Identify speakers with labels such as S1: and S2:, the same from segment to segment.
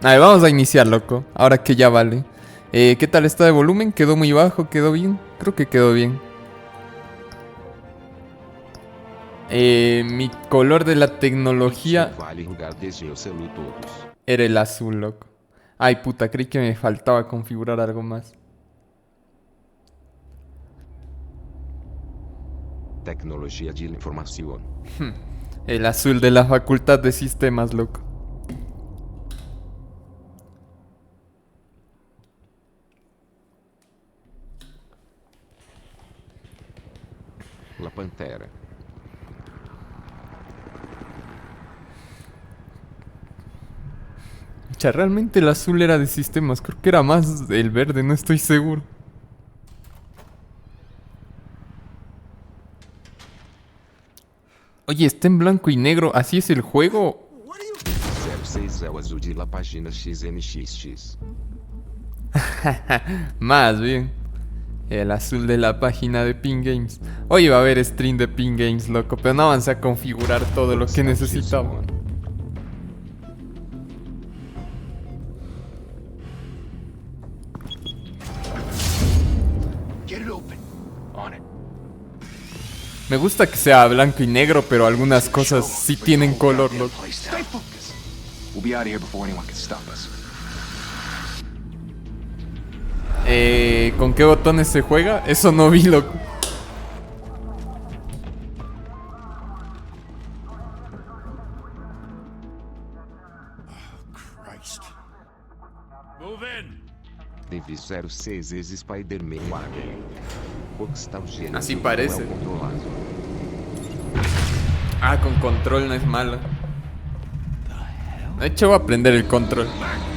S1: A ver, vamos a iniciar, loco. Ahora que ya vale. ¿Qué tal está de volumen? ¿Quedó muy bajo? ¿Quedó bien? Creo que quedó bien. Mi color de la tecnología era el azul, loco. Ay, puta, creí que me faltaba configurar algo más.
S2: Tecnología de información.
S1: El azul de la facultad de sistemas, loco.
S2: La Pantera.
S1: O sea, realmente el azul era de sistemas. Creo que era más el verde, no estoy seguro. Oye, está en blanco y negro. ¿Así es el juego?
S2: 06 é o azul de la página XNXX.
S1: Más bien. El azul de la página de Pin Games. Hoy va a haber stream de Pin Games, loco. Pero no avancé a configurar todo lo que necesitaba. Me gusta que sea blanco y negro, pero algunas cosas sí tienen color, loco. ¿Con qué botones se juega? Eso no vi, loco.
S2: Teve 06 vezes Spider-Man.
S1: Así parece. Ah, con control no es malo. De hecho voy a prender el control.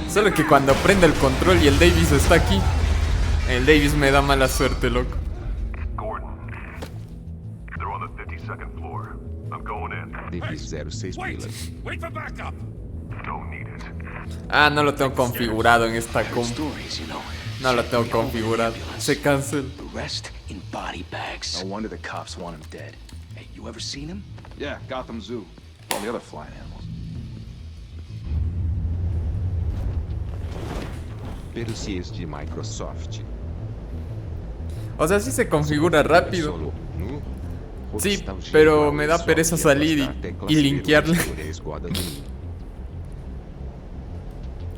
S1: Solo que cuando prenda el control y el Davis está aquí, el Davis me da mala suerte, loco.
S2: Teve 06 pilas.
S1: Ah, no lo tengo configurado en esta comp. No lo tengo configurado. Se cancela.
S3: No wonder the cops want him dead. Hey, you ever seen him? Yeah, Gotham Zoo. All the other flying animals.
S2: Pero si es de Microsoft.
S1: O sea, sí se configura rápido. Sí, pero me da pereza salir y linkearle.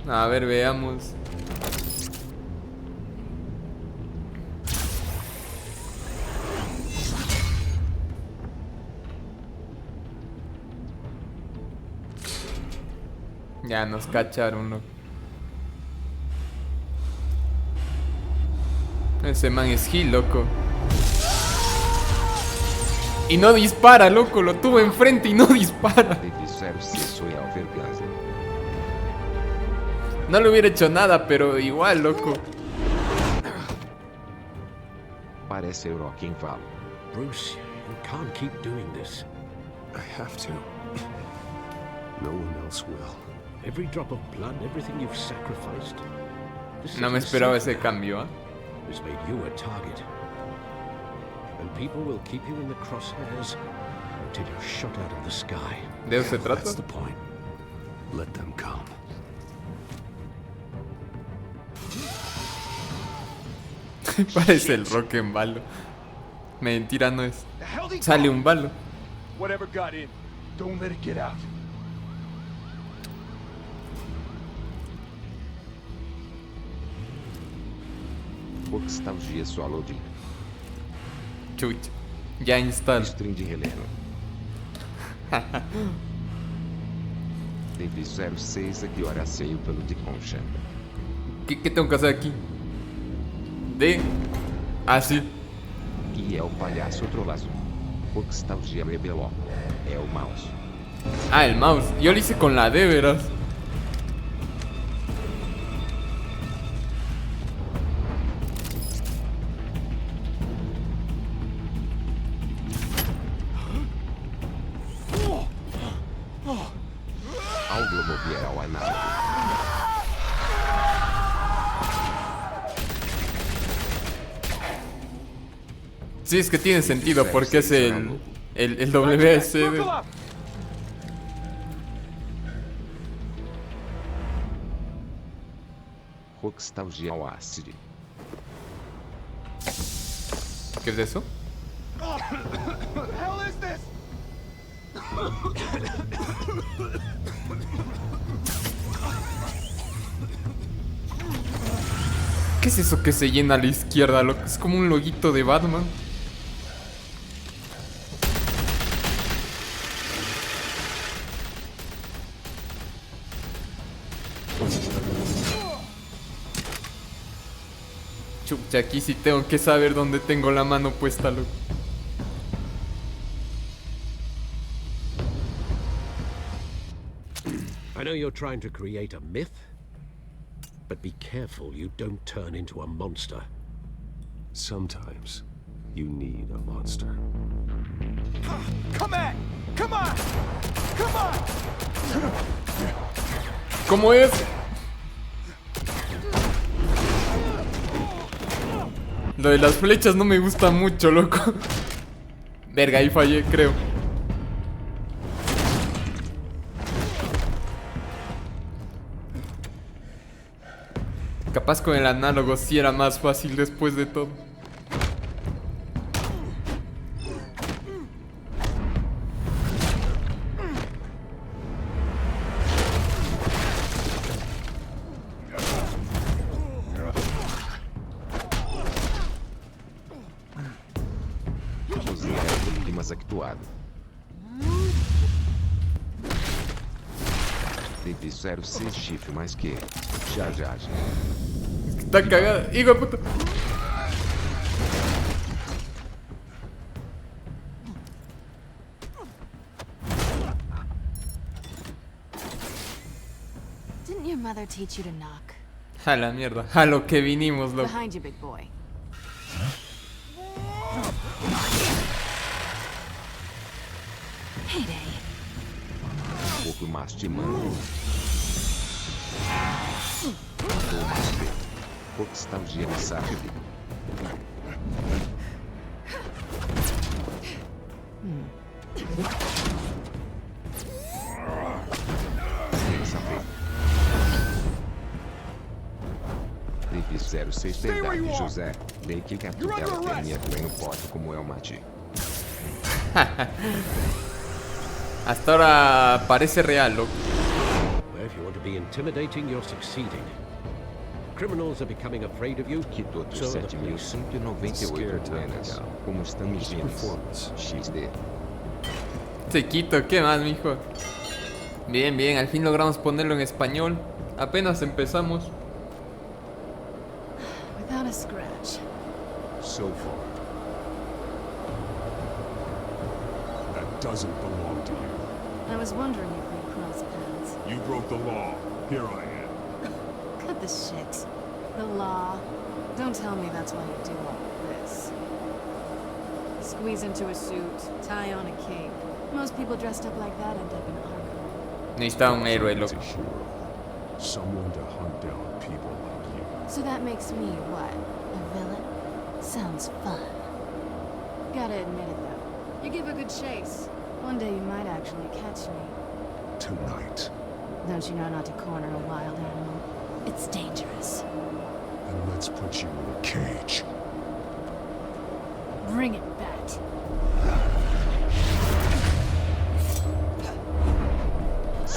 S1: A ver, veamos. Ya nos cacharon, loco. Ese man es Gil, loco. Y no dispara, loco. Lo tuve enfrente y no dispara. No le hubiera hecho nada, pero igual, loco.
S2: Parece Rock and Roll.
S4: Bruce, you can't keep doing this.
S3: I have to. No one else will.
S4: Every drop of blood, everything you've sacrificed.
S1: No me esperaba ese cambio, ¿eh?
S4: Has made you a target. And people will keep you in the crosshairs until you're shot out of the sky.
S1: ¿De eso se trata?
S3: That's the point. Let them come.
S1: Parece el rock en balo. Mentira no es. Sale un balo.
S3: Whatever got in, don't let it get out.
S2: Nostalgia solo de
S1: Chuch. Ya instalo.
S2: stream de releno. Teve 06 a que hora saiu pelo de concha.
S1: ¿Qué tengo que hacer aquí? Sí.
S2: Que é o palhaço trollazo. Nostalgia rebelou. É o mouse.
S1: Ah, el mouse. Yo lo hice con la D, verás.
S2: Algo moviera a nave.
S1: Sí, es que tiene sentido porque es el WSD.
S3: 'Buckle up!
S2: Nostalgia ao acid.
S1: ¿Qué es eso?
S3: What the hell is this?
S1: ¿Qué es eso que se llena a la izquierda, loco? Es como un loguito de Batman. Chucha, aquí sí tengo que saber dónde tengo la mano puesta, loco.
S4: I know you're trying to create a myth, but be careful you don't turn into a monster.
S5: Sometimes you need a monster.
S3: Come on! Come on! Come on!
S1: ¿Cómo es? Lo de las flechas no me gusta mucho, loco. Verga, ahí fallé, creo. Capaz con el análogo sí era más fácil después de todo.
S2: José é o clima actuado. Teve 06 chifre mais que. Já.
S1: Está cagada, hijo de puta.
S6: Didn't your mother teach you to knock?
S1: A la mierda, a lo que vinimos, loco.
S6: Behind you, big boy. Heyday.
S2: Pouco mais de mano. Ou mais feito. Nostalgia no sabe. Teve 06 verdade, José. Dei que captura ela tem minha no pote como é o mate.
S1: Hasta ahora parece real, loco.
S4: Well, if you want to be intimidating, you're succeeding. Criminals are becoming afraid of you,
S2: Que todos
S4: so the police.
S2: 7.198 buenas. Como estão os genes?
S5: Performance.
S2: XD.
S1: Sequito, ¿qué más, mijo? Bien, bien, al fin logramos ponerlo en español. Apenas empezamos.
S6: Without a scratch.
S5: So far. That doesn't belong to you.
S6: I was wondering if we'd cross paths.
S5: You broke the law. Here I am.
S6: Cut the shit. The law. Don't tell me that's why you do all this. Squeeze into a suit, tie on a cape. Most people dressed up like that end up in Arkham.
S1: Necesitaba un héroe,
S5: It's
S1: loco.
S5: a hero. Someone to hunt down people like you.
S6: So that makes me what? A villain? Sounds fun. Gotta admit it though. You give a good chase. One day you might actually catch me.
S5: Tonight.
S6: Don't you know not to corner a wild animal? It's dangerous.
S5: And let's put you in a cage.
S6: Bring it back.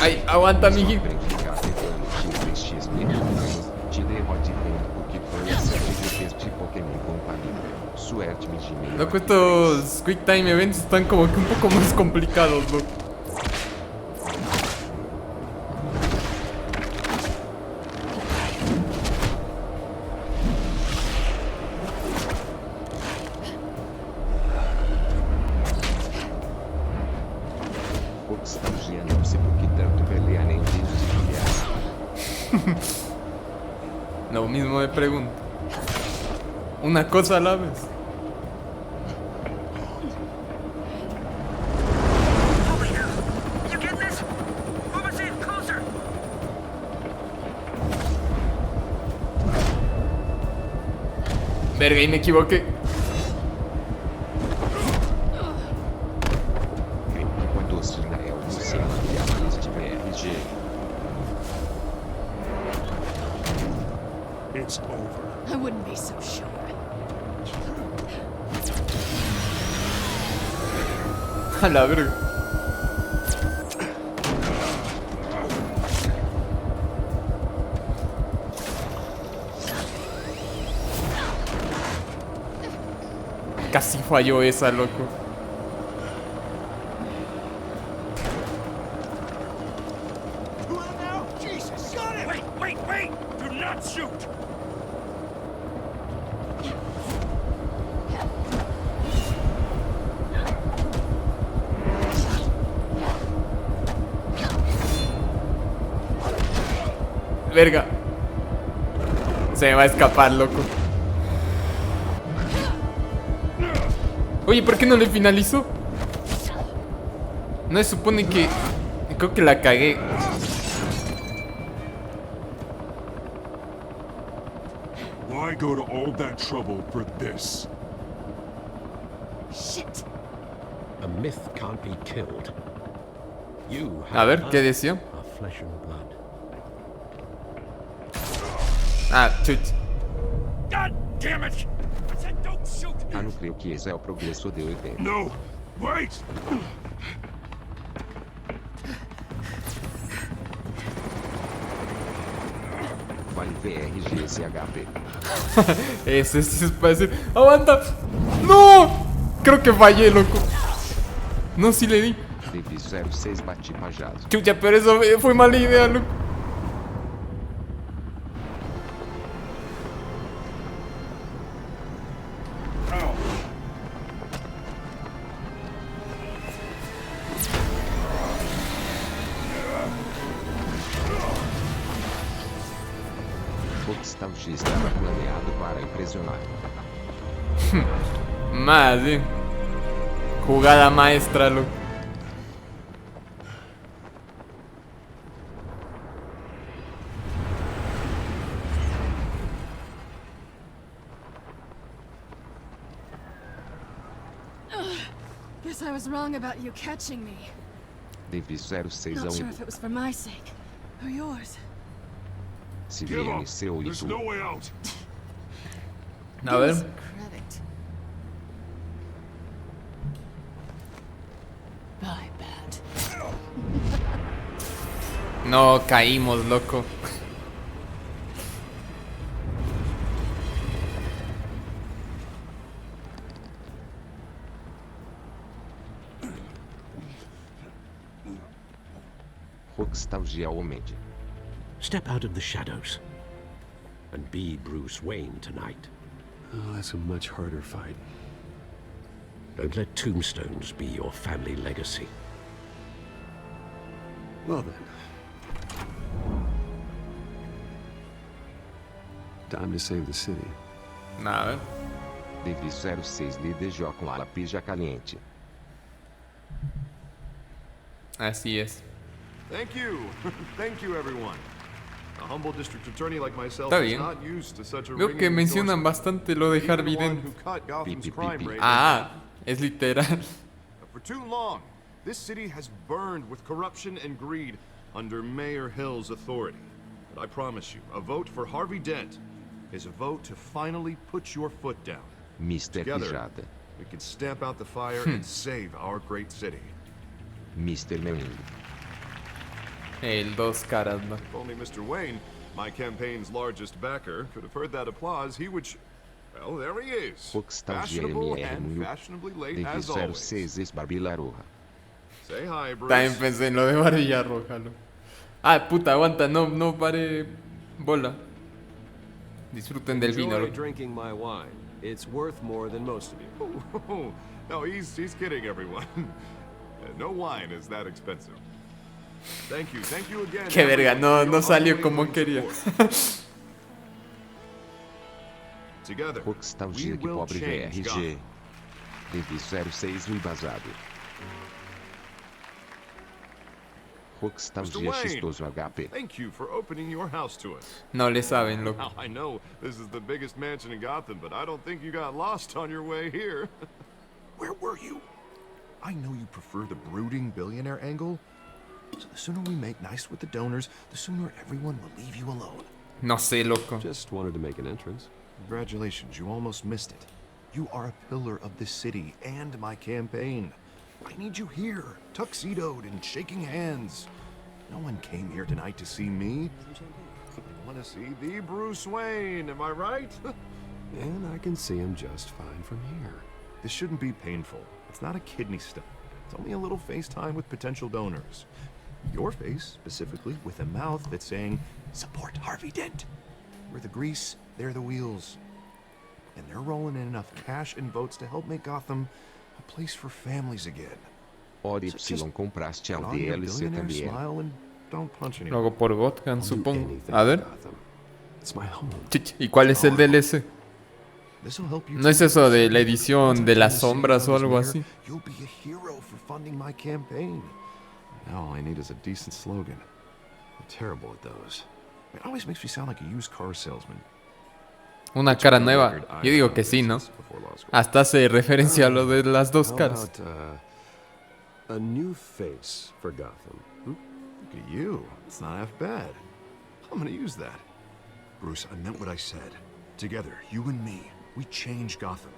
S1: Ay, aguanta, mijito.
S2: Verificar tentando XXX menos. Te derrote com o que foi a série de Pokémon compatível. Suerte-me de meio.
S1: Loco, estos Quick Time Events están como que un poco más complicados, loco.
S2: Nostalgia não sei por que tanto pelear nem desviar.
S1: Lo mismo me pregunto. Una cosa a la vez.
S7: You get this? Move us in closer.
S1: Verga, y me equivoqué.
S2: Enquanto Israel não se afiliar este BRG.
S5: It's over.
S6: I wouldn't be so sure.
S1: A la verga. Casi falló esa, loco.
S7: Wait! Do not shoot!
S1: Verga. Se me va a escapar, loco. Oye, ¿por qué no le finalizó? No se supone que... Creo que la cagué.
S5: Why go to all that trouble for this?
S6: Shit.
S4: A myth can't be killed. You
S1: A ver,
S4: have
S1: ¿qué decía?
S4: our flesh and blood.
S1: Ah, chut.
S7: God damn it! I said don't shoot!
S2: Ah, não creio que esse é o progresso do evento.
S5: No! Wait!
S2: Vale VRGSHP.
S1: Ese es para decir... ¡Aguanta! ¡No! Creo que fallé, loco. No, sí le di.
S2: Devi 06 bati pajado.
S1: Chucha, pero eso fue mala idea, loco.
S2: Nostalgia estava planeado para impressionar.
S1: Más, jugada maestra, loco.
S6: Guess I was wrong about you catching me.
S2: Devi 06
S6: Not
S2: ao
S6: sure if it was for my sake or yours.
S2: Se
S5: Give up!
S2: VNC
S5: There's no way out!
S1: A
S6: Give me
S1: ver.
S6: some credit. Bye, Bat.
S1: No, caímos, loco.
S2: Nostalgia Omed.
S4: Step out of the shadows and be Bruce Wayne tonight.
S5: Oh, that's a much harder fight.
S4: Don't let tombstones be your family legacy.
S5: Well then. Time to save the city.
S1: A ver.
S2: Devi 06 líder com a pija caliente.
S1: Así es.
S8: Thank you. Thank you, everyone. A humble district attorney like myself
S1: Está
S8: is
S1: bien.
S8: not used to such a
S1: Veo que
S8: ringing
S1: mencionan
S8: endorsement.
S1: bastante lo de
S8: Even
S1: Harvey
S8: the one
S1: Dent.
S8: who cut Gotham's
S2: Beep, beep,
S8: crime
S2: beep,
S8: rate.
S2: beep.
S1: Ah, es literal.
S8: For too long, this city has burned with corruption and greed under Mayor Hill's authority. But I promise you, a vote for Harvey Dent is a vote to finally put your foot down.
S2: Mr.
S8: Together,
S2: Pijada.
S8: we can stamp out the fire and save our great city.
S2: Mr. Mewing.
S1: El dos caras, ¿no?
S8: If only Mr. Wayne, my campaign's largest backer, could have heard that applause, he would... Well, there he is.
S2: Nostalgia
S8: Fashionable
S2: MR
S8: and
S2: 1000.
S8: fashionably late
S2: Devi
S8: as always.
S2: 06 Barbila Roja.
S8: Say hi, Bruce.
S1: También pensé en lo de Barbilla Roja, ¿no? Ah, puta, aguanta, no pare bola. Disfruten del vino,
S9: Enjoy
S1: loco.
S9: drinking my wine. It's worth more than most of you.
S8: No, he's kidding, everyone. No wine is that expensive. Thank you again.
S1: Qué verga,
S8: everyone,
S1: no
S8: for your
S1: salió como
S8: unwavering
S1: quería.
S8: support. Together,
S2: Nostalgia
S8: we
S2: que
S8: will
S2: pobre
S8: change
S2: VRG.
S8: Gotham.
S2: Devi 06 o embasado. Nostalgia
S8: Wayne.
S2: chistoso HP.
S8: Thank you for opening your house to us.
S1: No le saben, loco.
S8: Now, I know this is the biggest mansion in Gotham, but I don't think you got lost on your way here. Where were you? I know you prefer the brooding billionaire angle, so the sooner we make nice with the donors, the sooner everyone will leave you alone.
S1: No sé, loco.
S9: Just wanted to make an entrance.
S8: Congratulations, you almost missed it. You are a pillar of this city and my campaign. I need you here, tuxedoed and shaking hands. No one came here tonight to see me. I want to see the Bruce Wayne, am I right?
S9: And I can see him just fine from here.
S8: This shouldn't be painful. It's not a kidney stone. It's only a little FaceTime with potential donors. Your face, specifically, with a mouth that's saying, support Harvey Dent. We're the grease, they're the wheels. And they're rolling in enough cash and votes to help make Gotham a place for families again.
S2: Ori
S8: So just
S2: Y compraste
S8: put
S2: a
S8: on your
S2: DLC
S8: billionaire
S2: también.
S8: smile and don't punch anyone.
S1: Luego por Gotham,
S9: I'll do
S1: supongo.
S9: anything
S1: A
S9: for
S1: ver.
S9: Gotham. It's my home.
S1: ¿Y cuál es el DLC?
S8: This'll help you
S1: ¿No es
S8: too.
S1: eso de la edición de las
S8: Once the
S1: sombras o
S8: city
S1: algo
S8: knows
S1: así?
S8: mayor, You'll be a hero for funding my campaign. Now all I need is a decent slogan. I'm terrible at those. It always makes me sound like a used car salesman.
S1: Una cara nueva. Yo digo que sí, ¿no? Hasta hace referencia a lo de las dos
S9: How
S1: caras.
S9: about, a new face for Gotham?
S8: Look at you. It's not half bad. I'm gonna use that. Bruce, I meant what I said. Together, you and me, we change Gotham.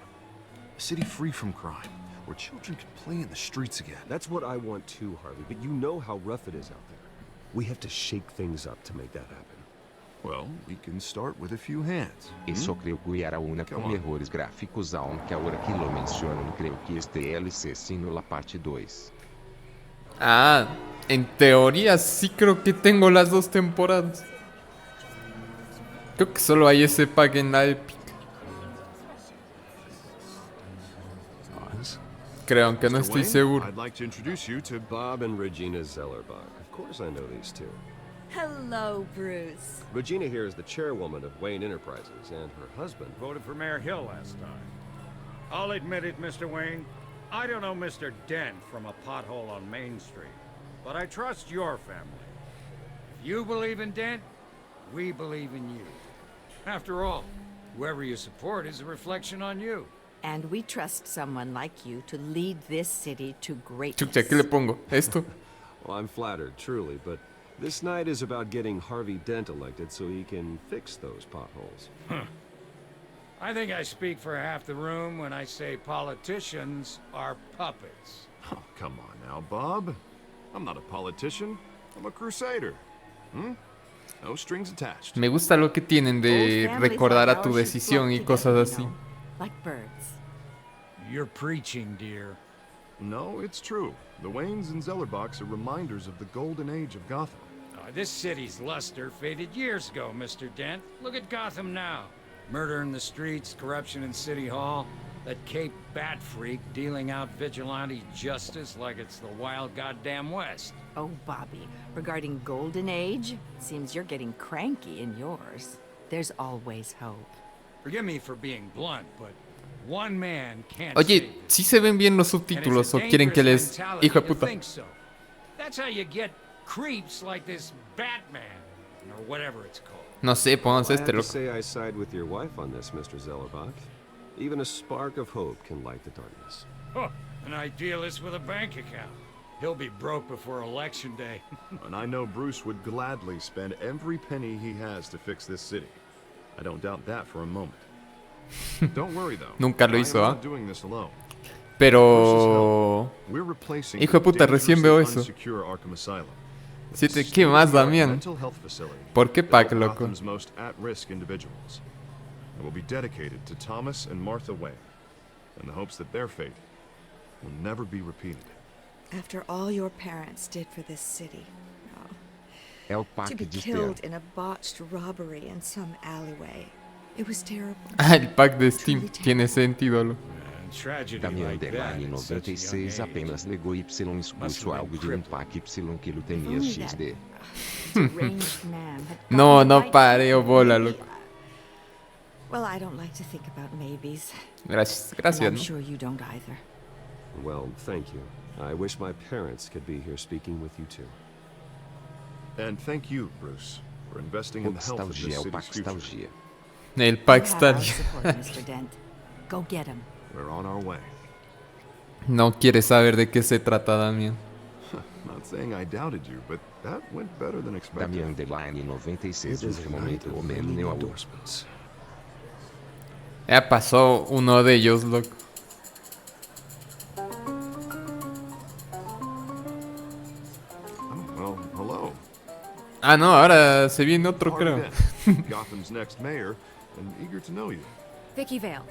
S8: A city free from crime, where children can play in the streets again.
S9: That's what I want too, Harvey, but you know how rough it is out there. We have to shake things up to make that happen.
S8: Well, we can start with a few hands.
S2: Eso creo que era una
S8: Come
S2: com
S8: on.
S2: errores gráficos, aunque ahora que lo mencionan, creo que este DLC sino la parte 2.
S1: Ah, en teoría sí creo que tengo las dos temporadas. Creo que solo hay ese pack en la Epic.
S9: Oz?
S1: Creo, aunque no
S8: Mr.
S1: estoy
S8: Wayne,
S1: seguro.
S8: I'd like to introduce you to
S9: Bob and Regina Zellerbach. Of course I know these two.
S6: Hello, Bruce.
S9: Regina here is the chairwoman of Wayne Enterprises, and her husband...
S10: Voted for Mayor Hill last time. I'll admit it, Mr. Wayne. I don't know Mr. Dent from a pothole on Main Street, but I trust your family. If you believe in Dent, we believe in you. After all, whoever you support is a reflection on you.
S11: And we trust someone like you to lead this city to greatness.
S1: Chucha, ¿qué le pongo? ¿Esto?
S9: Well, I'm flattered, truly, but this night is about getting Harvey Dent elected so he can fix those potholes.
S10: I think I speak for half the room when I say politicians are puppets.
S8: Oh, come on now, Bob. I'm not a politician. I'm a crusader. No strings attached.
S1: Me gusta lo que tienen de recordar a tu decisión y cosas así.
S11: Like birds.
S10: You're preaching, dear.
S8: No, it's true. The Waynes and Zellerbachs are reminders of the golden age of Gotham.
S10: This city's luster faded years ago, Mr. Dent. Look at Gotham now. Murder in the streets, corruption in City Hall, that Cape Bat freak dealing out vigilante justice like it's the wild goddamn West.
S11: Oh, Bobby, regarding Golden Age, seems you're getting cranky in yours. There's always hope.
S10: Forgive me for being blunt, but one man can't
S1: Oye,
S10: save
S1: ¿sí se ven bien los subtítulos o quieren que les... Hijo de puta.
S10: So. That's how you get creeps like this Batman, or whatever it's called.
S1: No sé, pongamos
S9: I have
S1: este,
S9: to
S1: loco.
S9: say I side with your wife on this, Mr. Zellerbach. Even a spark of hope can light the darkness.
S10: Oh, an idealist with a bank account. He'll be broke before Election Day.
S8: And I know Bruce would gladly spend every penny he has to fix this city. I don't doubt that for a moment. Don't worry though.
S1: Nunca lo
S8: I
S1: hizo,
S8: am
S1: ¿ah?
S8: not doing this alone.
S1: Pero...
S8: We're replacing
S1: Hijo de puta, recién veo eso.
S8: unsecure Arkham Asylum.
S1: Siete, ¿qué más, Damián?
S8: Mental health facility.
S1: ¿Por qué pack,
S8: for
S1: loco?
S8: Gotham's most at-risk individuals. It will be dedicated to Thomas and Martha Wayne, in the hopes that their fate will never be repeated.
S12: After all your parents did for this city,
S2: É o
S12: to
S2: pack
S12: be
S2: de
S12: killed in a botched robbery in some alleyway, it was terrible.
S1: Ah, el pack de Steam. Tiene sentido, loco.
S2: Damian Demani 96 apenas legou Y escucho algo de um pack Y que ele temia XD.
S11: Deranged man had
S1: No,
S11: gotten
S1: no
S11: right
S1: pareo
S11: to
S1: bola,
S11: me.
S1: loco.
S12: Well, I don't like to think about maybes.
S1: Gracias,
S12: And
S1: gracias,
S12: I'm
S1: ¿no?
S12: sure you don't either.
S9: Well, thank you. I wish my parents could be here speaking with you too.
S8: And thank you, Bruce, for investing in the health of
S2: Nostalgia,
S8: this
S2: é o
S8: city's
S2: pack
S8: future.
S2: nostalgia.
S1: El pack
S12: You have our
S1: está...
S12: support, Mr. Dent.
S11: Go get him.
S8: We're on our way.
S1: No quiere saber de qué se trata, Damián.
S8: Not Not saying I doubted you, but that went better than
S2: Da
S8: expected.
S2: minha underline 96
S9: It is
S2: último
S9: a night
S2: momento
S9: of
S2: o
S9: many
S2: meu
S9: endorsements.
S1: Ya pasó uno de ellos, loco.
S8: Oh, well, hello.
S1: Ah, no, ahora se viene otro,
S8: Harvey
S1: creo.
S8: Dent, Gotham's next mayor, and eager to know you.
S6: Vicky Vale.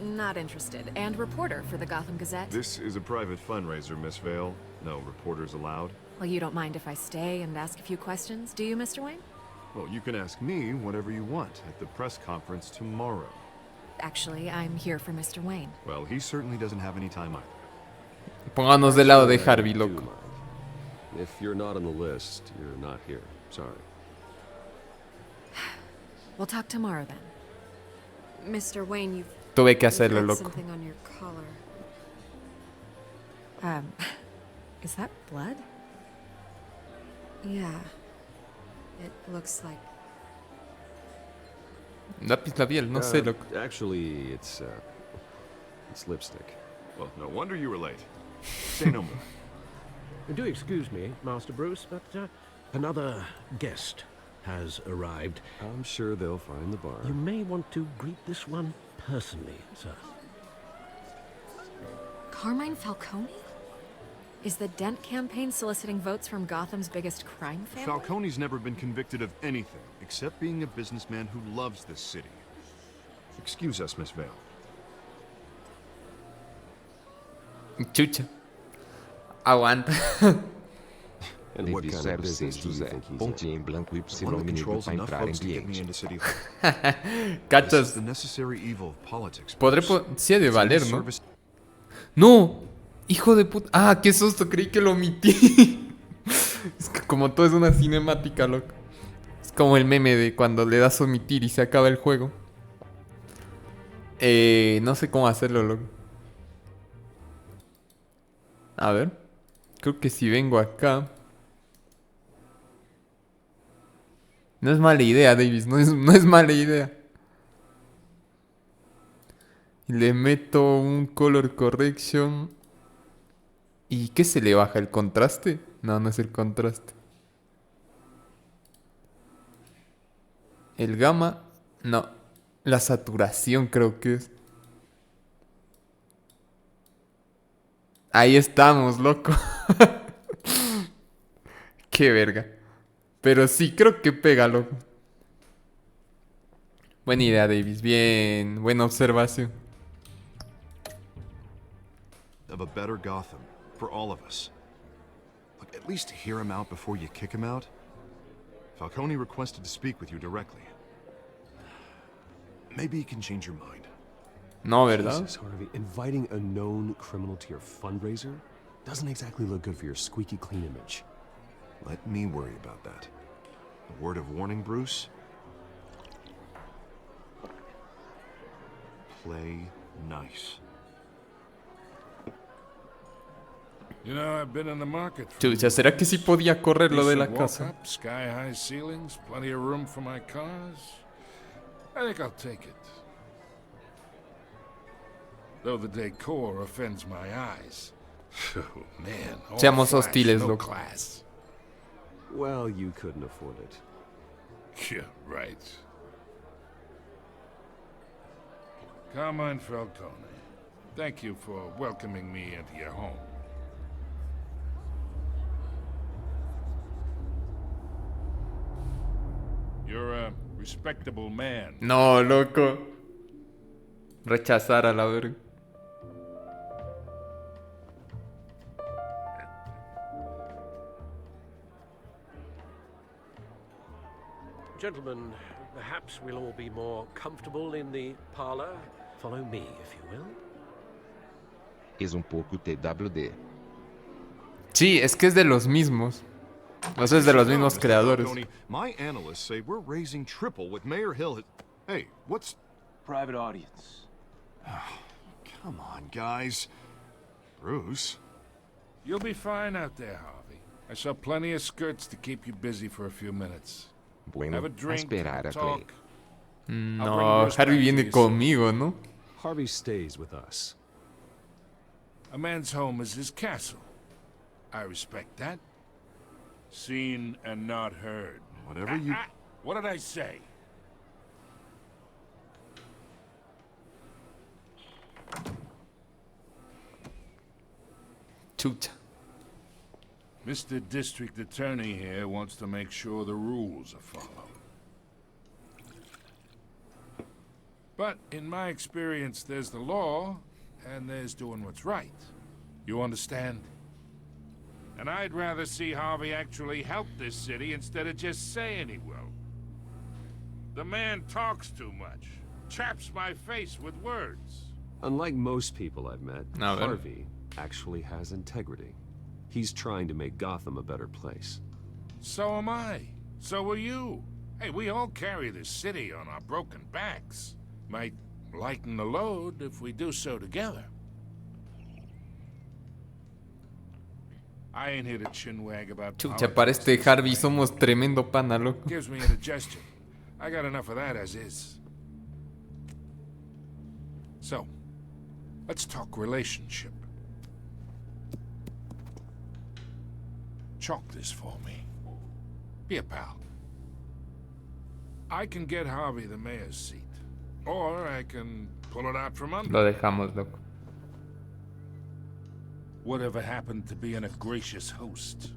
S6: Not interested. And reporter for the Gotham Gazette.
S8: This is a private fundraiser, Miss Vale. No reporters allowed.
S6: Well, you don't mind if I stay and ask a few questions, do you, Mr. Wayne?
S8: Well, you can ask me whatever you want at the press conference tomorrow.
S6: Actually, I'm here for Mr. Wayne.
S8: Well, he certainly doesn't have any time either.
S1: Pónganos del lado de
S9: Actually, I
S1: Harvey,
S9: do
S1: loco.
S9: mind. If you're not on the list, you're not here. Sorry.
S6: We'll talk tomorrow then.
S12: Mr. Wayne,
S1: Tuve que
S12: you've
S1: hacerlo,
S12: got
S1: loco.
S12: something on your collar.
S6: Is that blood?
S12: Yeah. It looks like...
S1: Lápiz labial, no sé, loco.
S9: Actually, it's lipstick.
S8: Well, no wonder you were late. Say no more.
S4: Do excuse me, Master Bruce, but another guest has arrived.
S9: I'm sure they'll find the bar.
S4: You may want to greet this one personally, sir.
S6: Carmine Falcone? Is the Dent campaign soliciting votes from Gotham's biggest crime family?
S8: Falcone's never been convicted of anything except being a businessman who loves this city. Excuse us, Miss Vale.
S1: Chucha. Aguanta.
S9: And what kind of business do you
S2: José,
S9: think he's in?
S2: pontinha em branco
S8: One
S2: Y
S8: that
S2: minuto
S8: controls
S2: para
S8: enough
S2: entrar em
S8: votes to get me
S2: ambiente.
S8: into City Hall. This
S1: Cachas.
S8: is the necessary evil of politics.
S1: Podré
S8: Bruce.
S1: sí ha de
S8: It's
S1: valer,
S8: in
S1: ¿no?
S8: service-
S1: ¡No! ¡Hijo de puta! ¡Ah, qué susto! Creí que lo omití. Es que como todo es una cinemática, loco. Es como el meme de cuando le das omitir y se acaba el juego. No sé cómo hacerlo, loco. A ver. Creo que si vengo acá... No es mala idea, Davis. No es mala idea. Y le meto un color correction. ¿Y qué se le baja? ¿El contraste? No, no es el contraste. El gamma. No. La saturación creo que es. Ahí estamos, loco. Qué verga. Pero sí, creo que pega, loco. Buena idea, Davis. Bien. Buena observación.
S8: Of a better Gotham for all of us. Look, at least hear him out before you kick him out. Falcone requested to speak with you directly. Maybe he can change your mind.
S1: No, ¿verdad?
S9: Jesus, Harvey, inviting a known criminal to your fundraiser doesn't exactly look good for your squeaky clean image.
S8: Let me worry about that. A word of warning, Bruce. Play nice.
S10: You know, I've been in the market for
S1: Chucha, ¿será que sí podía correr lo de la
S10: decent
S1: casa?
S10: walk-up, sky-high ceilings, plenty of room for my cars. I think I'll take it. Though the decor offends my eyes. Oh, man. all
S1: Seamos
S10: flash,
S1: hostiles,
S10: no
S1: loco.
S10: class.
S9: Well, you couldn't afford it.
S10: Yeah, right. Carmine Falcone, thank you for welcoming me into your home. You're a respectable man.
S1: No, loco. Rechazar a la verga.
S4: Gentlemen, perhaps we'll all be more comfortable in the parlor. Follow me, if you will.
S2: Es pouco TWD.
S1: Sí, es que es de los mismos. O sea, es de los mismos creadores.
S8: Falcone, my analysts say we're raising triple what Mayor Hill has... Hey, what's...
S3: Private audience.
S8: Come on, guys. Bruce.
S10: You'll be fine out there, Harvey. I saw plenty of skirts to keep you busy for a few minutes.
S2: Bueno,
S10: Have a
S2: a
S10: drink,
S2: esperar a
S10: talk.
S2: Clay.
S1: No, Harvey viene conmigo, ¿no?
S9: Harvey stays with us.
S10: A man's home is his castle. I respect that.
S13: Seen and not heard.
S8: Whatever you...
S13: What did I say?
S1: Chucha.
S13: Mr. District Attorney here wants to make sure the rules are followed. But in my experience, there's the law, and there's doing what's right. You understand? And I'd rather see Harvey actually help this city instead of just saying he will. The man talks too much. Chaps my face with words.
S9: Unlike most people I've met, Harvey actually has integrity. He's trying to make Gotham a better place.
S13: So am I. So are you. Hey, we all carry this city on our broken backs. Might lighten the load if we do so together. I ain't here to chinwag about
S1: Chucha, para este Harvey somos tremendo pana, loco.
S13: Gives me indigestion. I got enough of that as is. So, let's talk relationship. Chalk this for me. Be a pal. I can get Harvey the mayor's seat. Or I can pull it out from under.
S1: Lo dejamos, loco.
S13: Whatever happened to being a gracious host?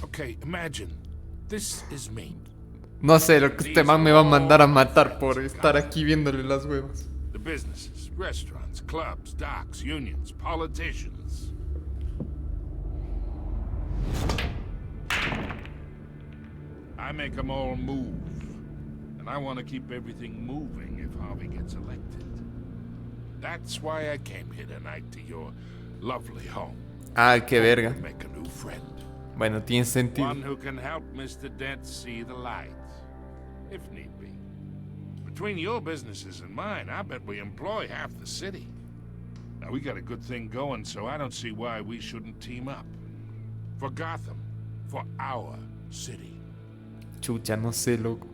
S13: Okay, imagine. This is me.
S1: No sé, lo que este man me va a mandar a matar por estar aquí viéndole las huevas.
S13: The businesses, restaurants, clubs, docks, unions, politicians. I make them all move. And I want to keep everything moving if Harvey gets elected. That's why I came here tonight to your lovely home.
S1: Ah, qué verga.
S13: Make a new friend.
S1: Bueno, tiene sentido.
S13: One who can help Mr. Dent see the light, if need be. Between your businesses and mine, I bet we employ half the city. Now, we got a good thing going, so I don't see why we shouldn't team up. For Gotham. For our city.
S1: Chucha, no sé, loco.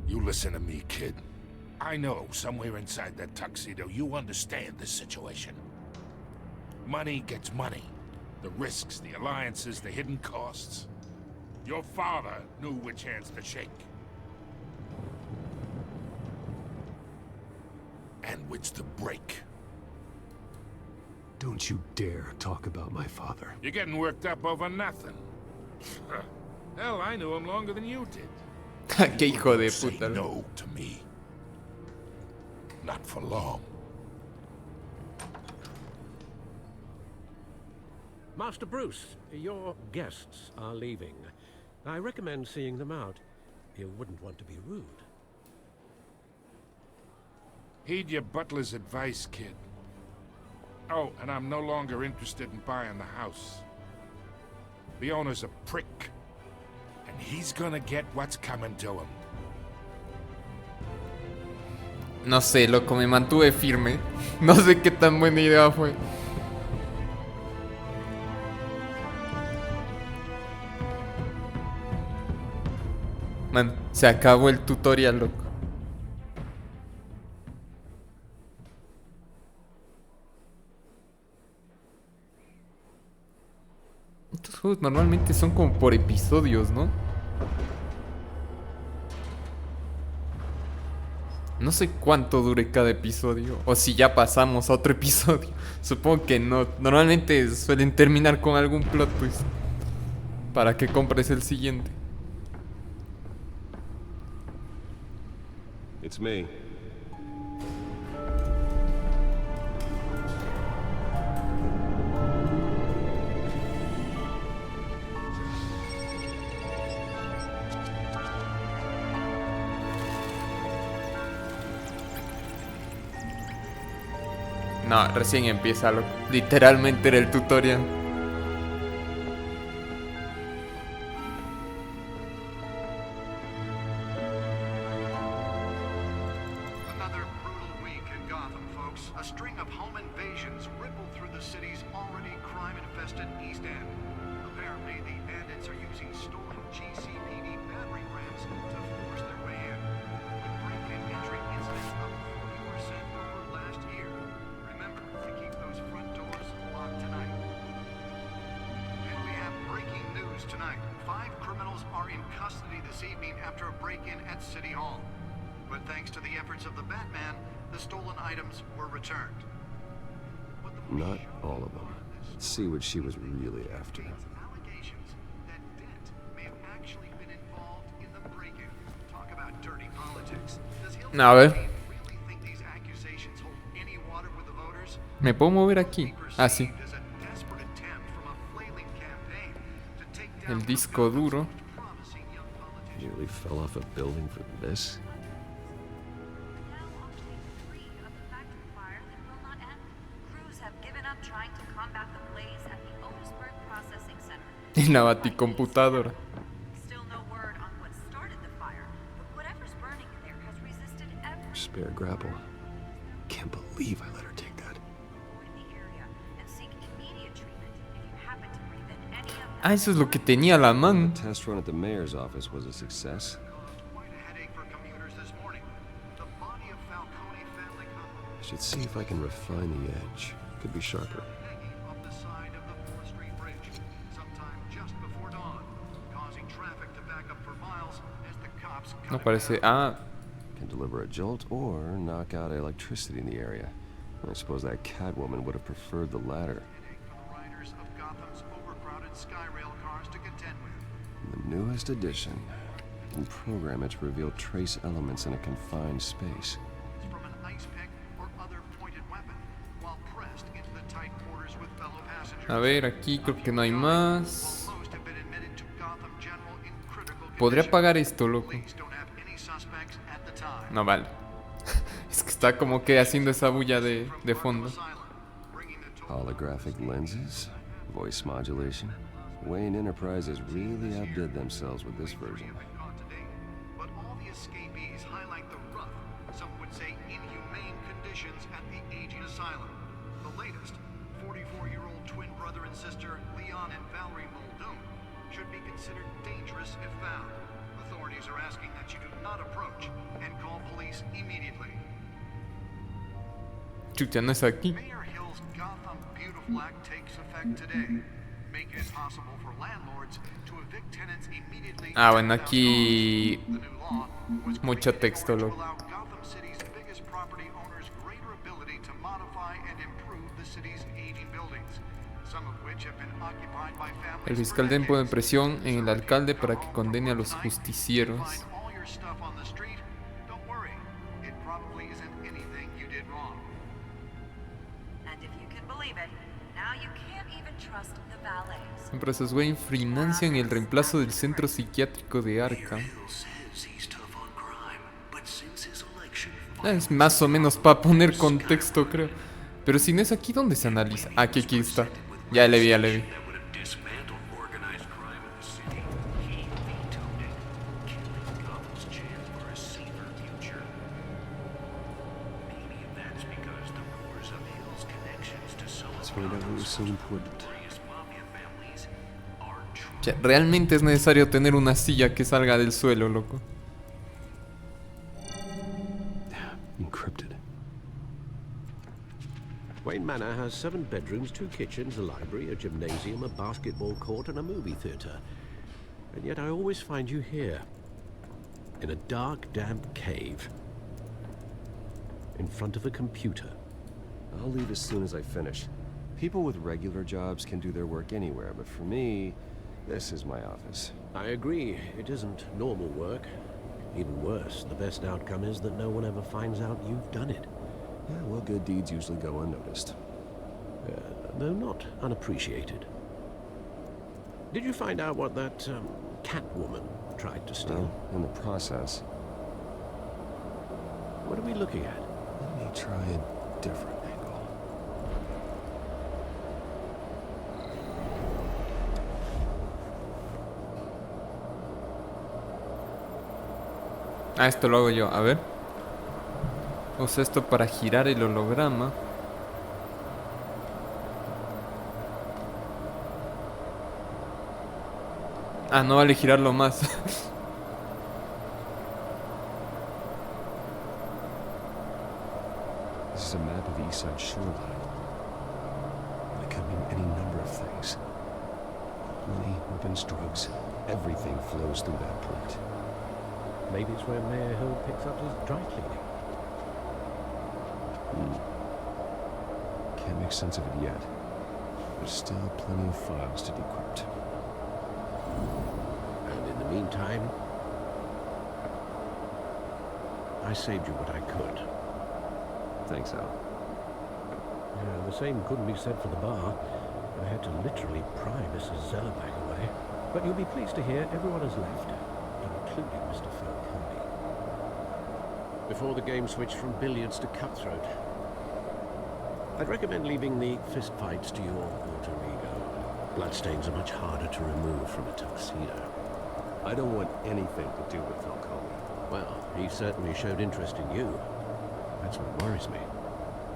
S13: You listen to me, kid. I know somewhere inside that tuxedo you understand this situation. Money gets money. The risks, the alliances, the hidden costs. Your father knew which hands to shake. And which to break.
S9: Don't you dare talk about my father.
S13: You're getting worked up over nothing. Hell, I knew him longer than you did.
S1: Qué hijo de
S13: Say
S1: puta.
S13: no to me. Not for long.
S4: Master Bruce, your guests are leaving. I recommend seeing them out. You wouldn't want to be rude.
S13: Heed your butler's advice, kid. Oh, and I'm no longer interested in buying the house. The owner's a prick. And he's gonna get what's coming to him.
S1: No sé, loco, me mantuve firme. No sé qué tan buena idea fue. Man, se acabó el tutorial, loco. Estos juegos normalmente son como por episodios, ¿no? No sé cuánto dure cada episodio. O si ya pasamos a otro episodio. Supongo que no. Normalmente suelen terminar con algún plot twist. Para que compres el siguiente.
S9: It's me.
S1: No, recién empieza, loco. Literalmente era el tutorial.
S14: Another brutal week in Gotham, folks. A string of home invasions rippled through the city's already crime-infested East End. Apparently, the bandits are using stolen GCPD battering rams to force their way in. With break-in entry incidents up 40% over last year. Remember to keep those front doors tonight. 5 criminals are in custody this evening after a break-in at City Hall. But thanks to the efforts of the Batman, the stolen items were returned.
S9: Not all of them. Let's see what she was really after.
S14: Allegations that Dent may have actually been involved in the break-in. Talk about dirty politics. Does Hill
S1: A ver.
S14: really think these accusations hold any water with the voters?
S1: Me puedo mover aquí. Ah, sí.
S14: As a desperate attempt from a flailing campaign to take down
S1: El disco duro.
S9: Nearly fell off a building for this.
S1: En la baticomputadora.
S9: Spare grapple. Can't believe I let her take that.
S1: Ah, eso es lo que tenía la man.
S9: The test run at the mayor's office was a success. I should see if I can refine the edge. Could be sharper.
S1: No parece. Ah.
S9: Can deliver a jolt or knock out electricity in the area. I suppose that Catwoman would have preferred the latter. The newest edition can program it to reveal trace elements in a confined space.
S1: A ver, aquí creo que no hay más. Podría apagar esto, loco. No vale. Es que está como que haciendo esa bulla de fondo.
S9: Holographic lenses, voice modulation. Wayne Enterprises really outdid themselves with this version.
S14: But all the escapees highlight the rough, some would say inhumane conditions at the aging asylum. The latest, 44-year-old twin brother and sister Leon and Valerie Muldoon, should be considered dangerous if found. Authorities are asking that you do not approach and call police immediately.
S1: Chucha, no es aquí.
S14: Mayor Hill's Gotham Beautiful Act takes effect today, making it possible for landlords to evict tenants immediately.
S1: Ah, bueno, aquí mucho texto, loco.
S14: Gotham City's biggest property owners greater ability to modify and improve the city's aging buildings, some of which have been occupied by families.
S1: El fiscal den pone presión en el alcalde para que condene a los justicieros.
S14: All your stuff on the street. Don't worry, it probably isn't anything you did wrong.
S11: And if you can believe it, now you can't even trust the valets.
S1: Empresas Wayne financian el reemplazo del centro psiquiátrico de Arkham. Es más o menos para poner contexto, creo. Pero si no es aquí, ¿dónde se analiza? Aquí está. Ya le vi, ya le vi. O sea, realmente es necesario tener una silla que salga del suelo, loco.
S9: Encrypted.
S4: Wayne Manor has 7 bedrooms, 2 kitchens, a library, a gymnasium, a basketball court, and a movie theater. And yet I always find you here, in a dark, damp cave, in front of a computer.
S9: I'll leave as soon as I finish. People with regular jobs can do their work anywhere, but for me, this is my office.
S4: I agree. It isn't normal work. Even worse, the best outcome is that no one ever finds out you've done it.
S9: Yeah, well, good deeds usually go unnoticed.
S4: Though not unappreciated. Did you find out what that Catwoman tried to steal?
S9: Well, in the process.
S4: What are we looking at?
S9: Let me try a different angle.
S1: Ah, esto lo hago yo, a ver. Uso esto para girar el holograma. Ah, no vale girarlo más.
S9: This is a map of the East Side shoreline. It could mean any number of things. Money, weapons, drugs. Everything flows through that port.
S4: Maybe it's where Mayor Hill picks up his dry cleaning.
S9: Can't make sense of it yet. There's still plenty of files to decrypt.
S4: And in the meantime, I saved you what I could.
S9: Thanks, Al.
S4: Yeah, the same couldn't be said for the bar. I had to literally pry Mrs. Zellerbach away. But you'll be pleased to hear everyone has left, including Mr. Falcone. Before the game switched from billiards to cutthroat, I'd recommend leaving the fistfights to your alter ego. Bloodstains are much harder to remove from a tuxedo.
S9: I don't want anything to do with Falcone.
S4: Well, he certainly showed interest in you. That's what worries me.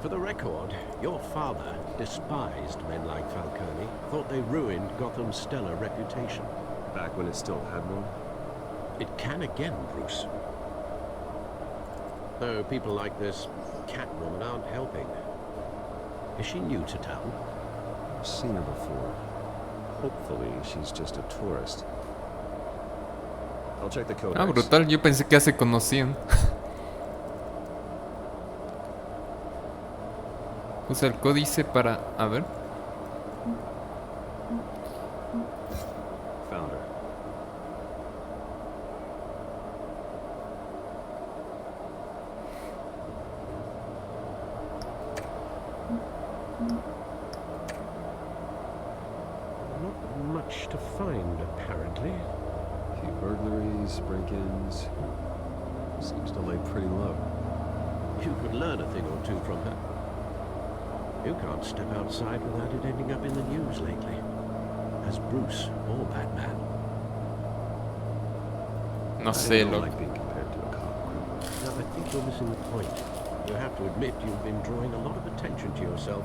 S4: For the record, your father despised men like Falcone, thought they ruined Gotham's stellar reputation.
S9: Back when it still had one?
S4: It can again, Bruce. Though people like this Catwoman aren't helping. Is she new to town?
S9: I've seen her before. Hopefully, she's just a tourist. I'll check the codex.
S1: Ah, brutal. Yo pensé que ya se conocían. Usa el códice para... A ver.
S9: Found her.
S4: Not much to find, apparently.
S9: A few burglaries, break-ins. Seems to lay pretty low.
S4: You could learn a thing or two from her. You can't step outside without it ending up in the news lately. As Bruce or Batman.
S1: No sé,
S9: I don't
S1: loco.
S9: like being compared to a cop.
S4: Now, I think you're missing the point. You have to admit you've been drawing a lot of attention to yourself,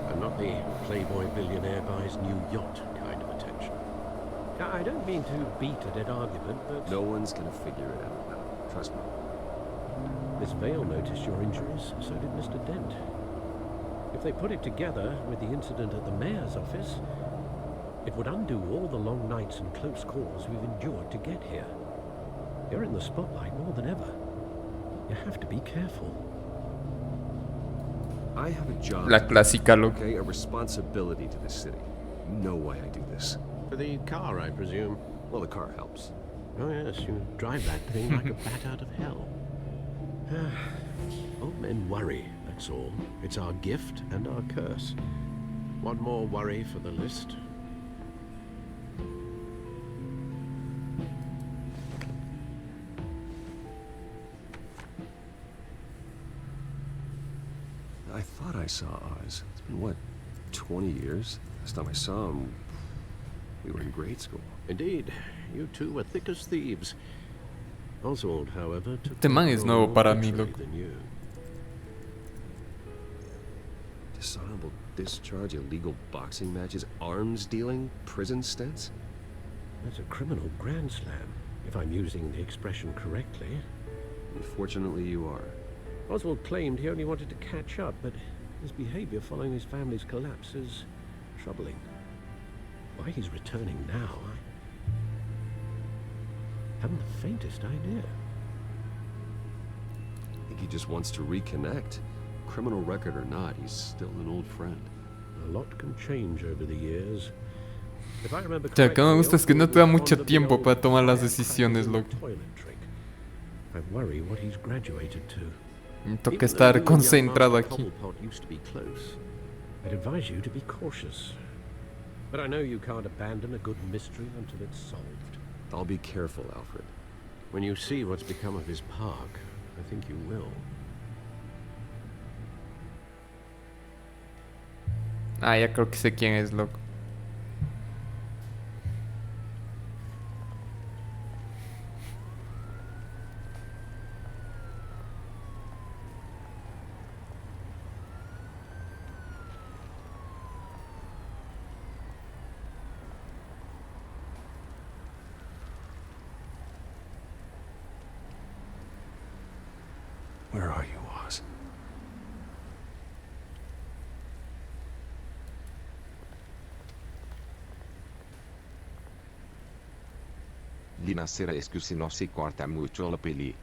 S4: and not the playboy billionaire buys new yacht kind of attention. Now, I don't mean to beat a dead argument, but...
S9: No one's gonna figure it out now. Trust me.
S4: Miss Vale noticed your injuries, so did Mr. Dent. If they put it together with the incident at the mayor's office, it would undo all the long nights and close calls we've endured to get here. You're in the spotlight more than ever. You have to be careful.
S9: I have a job.
S1: La clásica, loco.
S9: Okay, a responsibility to the city. You know why I do this.
S4: For the car, I presume.
S9: Well, the car helps.
S4: Oh yes, you drive that thing like a bat out of hell. Old men worry, that's all. It's our gift and our curse. One more worry for the list.
S9: I thought I saw Oz. It's been, what, 20 years? Last time I saw him, we were in grade school.
S4: Indeed, you two were thick as thieves. Oswald, however, took
S1: Este man es nuevo para mí, loco.
S4: than you.
S9: Dishonorable discharge, illegal boxing matches, arms dealing, prison stints?
S4: That's a criminal grand slam, if I'm using the expression correctly.
S9: Unfortunately, you are.
S4: Oswald claimed he only wanted to catch up, but his behavior following his family's collapse is troubling. Why he's returning now, I haven't the faintest idea.
S9: I think he just wants to reconnect. Criminal record or not, he's still an old friend.
S4: A lot can change over the years. If I remember
S1: O sea, lo que no me gusta es que no te da mucho
S4: correctly,
S1: tiempo para tomar las
S4: Oswald
S1: decisiones,
S4: was
S1: loco.
S4: a toilet trick. I worry what he's graduated to.
S1: Me toca
S4: Even
S1: estar
S4: though you and
S1: concentrado
S4: young
S1: aquí.
S4: Master Cobblepot used to be close, I'd advise you to be cautious. But I know you can't abandon a good mystery until it's solved.
S9: I'll be careful, Alfred.
S4: When you see what's become of his park, I think you will.
S1: Ah, ya creo que sé quién es, loco.
S9: Where are you, Oz?
S2: Linacera es que si no se corta mucho la peli.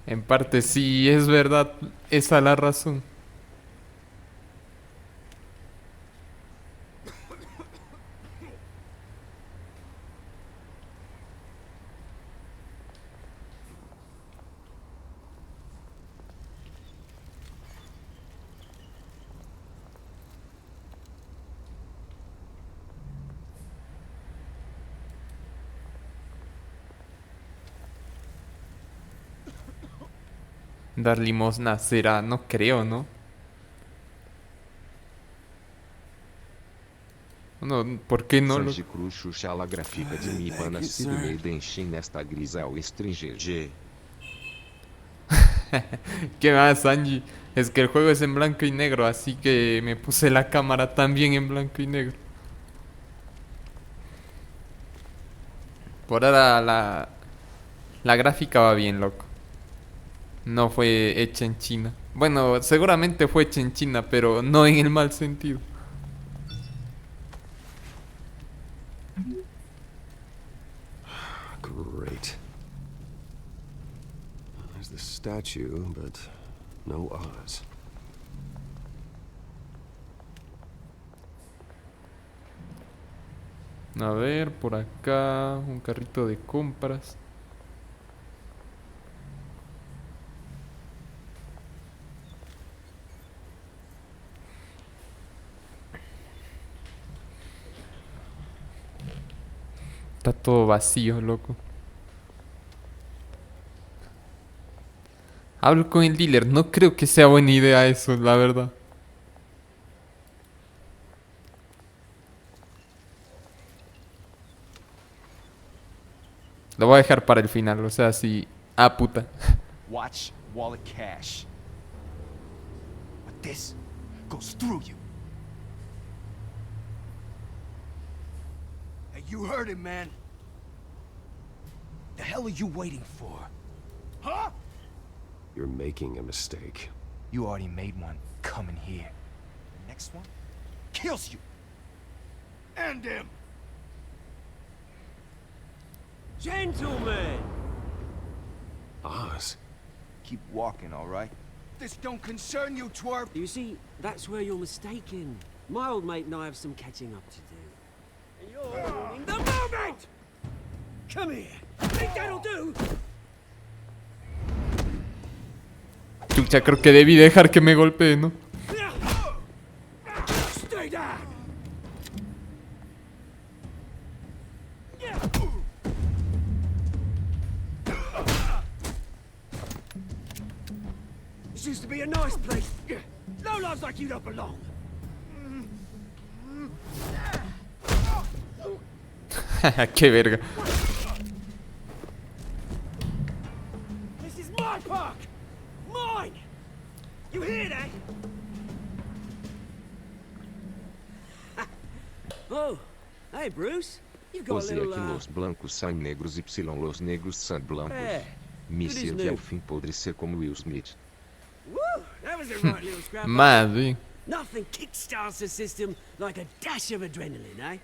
S1: En parte sí, es verdad. Esa es la razón. Dar limosna será, no creo, ¿no? No, ¿por qué no lo...?
S2: Sanji Cruz chucha la gráfica de mi pana sido meio denche nesta grisal estrangeira.
S1: ¿Qué más, Sanji? Es que el juego es en blanco y negro, así que me puse la cámara también en blanco y negro. Por ahora la gráfica va bien, loco. No fue hecha en China. Bueno, seguramente fue hecha en China, pero no en el mal sentido.
S9: Great. There's the statue, but no Oz.
S1: A ver, por acá, un carrito de compras. Está todo vacío, loco. Hablo con el dealer. No creo que sea buena idea eso, la verdad. Lo voy a dejar para el final, o sea, si... Ah, puta.
S3: Watch wallet cash. But this goes through you. Hey, you heard him, man. The hell are you waiting for? Huh?
S9: You're making a mistake.
S3: You already made one coming here. The next one kills you. And him.
S15: Gentlemen!
S9: Oz?
S3: Keep walking, all right? This don't concern you, twerp.
S15: You see, that's where you're mistaken. My old mate and I have some catching up to do. And you're ruining the moment! Come here. Think that'll do?
S1: Chucha, creo que debí dejar que me golpee, ¿no?
S15: Stay down! This used to be a nice place. No lives like you don't belong.
S1: Qué verga.
S15: This is my park! Mine! You hear that? Oh, hey Bruce. You've got a
S2: Você
S15: little,
S2: que los blancos são negros y los negros são blancos.
S15: É,
S2: Me
S15: tudo
S2: sirve
S15: new.
S2: ao fim podre ser como Will Smith.
S15: Woo! That was a right little scrap.
S1: Más bien.
S15: Nothing kickstarts the system like a dash of adrenaline, eh?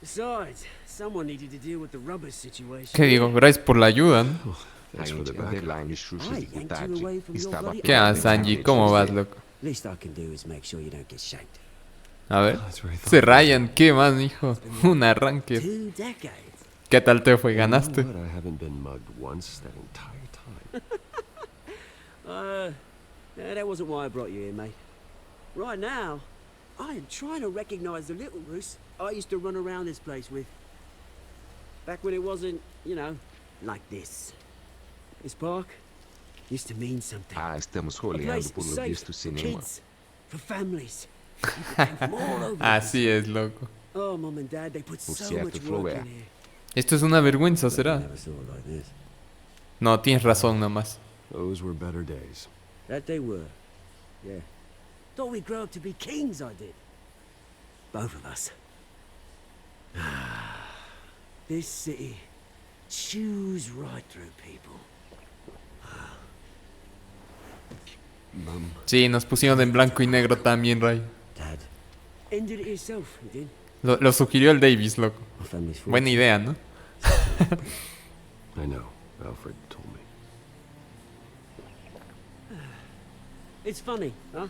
S15: Besides, someone needed to deal with the rubber situation.
S1: ¿Qué digo? Gracias por la ayuda, ¿no?
S2: Agente Underline Xuxa
S15: I
S2: de
S15: yanked you
S2: vontade
S15: away from your
S2: estava...
S15: bloody
S1: ¿Qué haces, Sanji? ¿Cómo vas, loco?
S15: Least I can do is make sure you don't get shanked.
S1: A ver. Se rayan. ¿Qué más, hijo? Un arranque.
S15: 2 decades.
S1: ¿Qué tal te fue? ¿Ganaste?
S9: You know what? I haven't been mugged once that entire time.
S15: Yeah, that wasn't why I brought you here, mate. Right now, I am trying to recognize the little Bruce I used to run around this place with. Back when it wasn't, you know, like this. This park used to mean something.
S2: Ah, estamos
S15: A
S2: roleando
S15: place
S2: por lo
S15: safe
S2: visto
S15: for
S2: cinema.
S15: kids, for families. People came from all over the
S1: Así es, loco.
S15: Oh, Mom and Dad, they put
S2: Por
S15: so
S2: cierto,
S15: much
S2: Flo,
S15: work
S2: vea.
S15: in here.
S1: Esto es una vergüenza, ¿será?
S15: Never saw it like this.
S1: No, tienes razón nomás.
S9: Those were better days.
S15: That they were. Yeah. Thought we'd grow up to be kings, I did. Both of us. This city chews right through people.
S1: Sí, nos pusieron en blanco y negro también, Ray.
S15: Dad. Ended it yourself, you did?
S1: Lo sugirió el Davis, loco.
S15: My family's
S1: Buena idea, ¿no?
S9: I know. Alfred told me.
S15: It's funny, huh?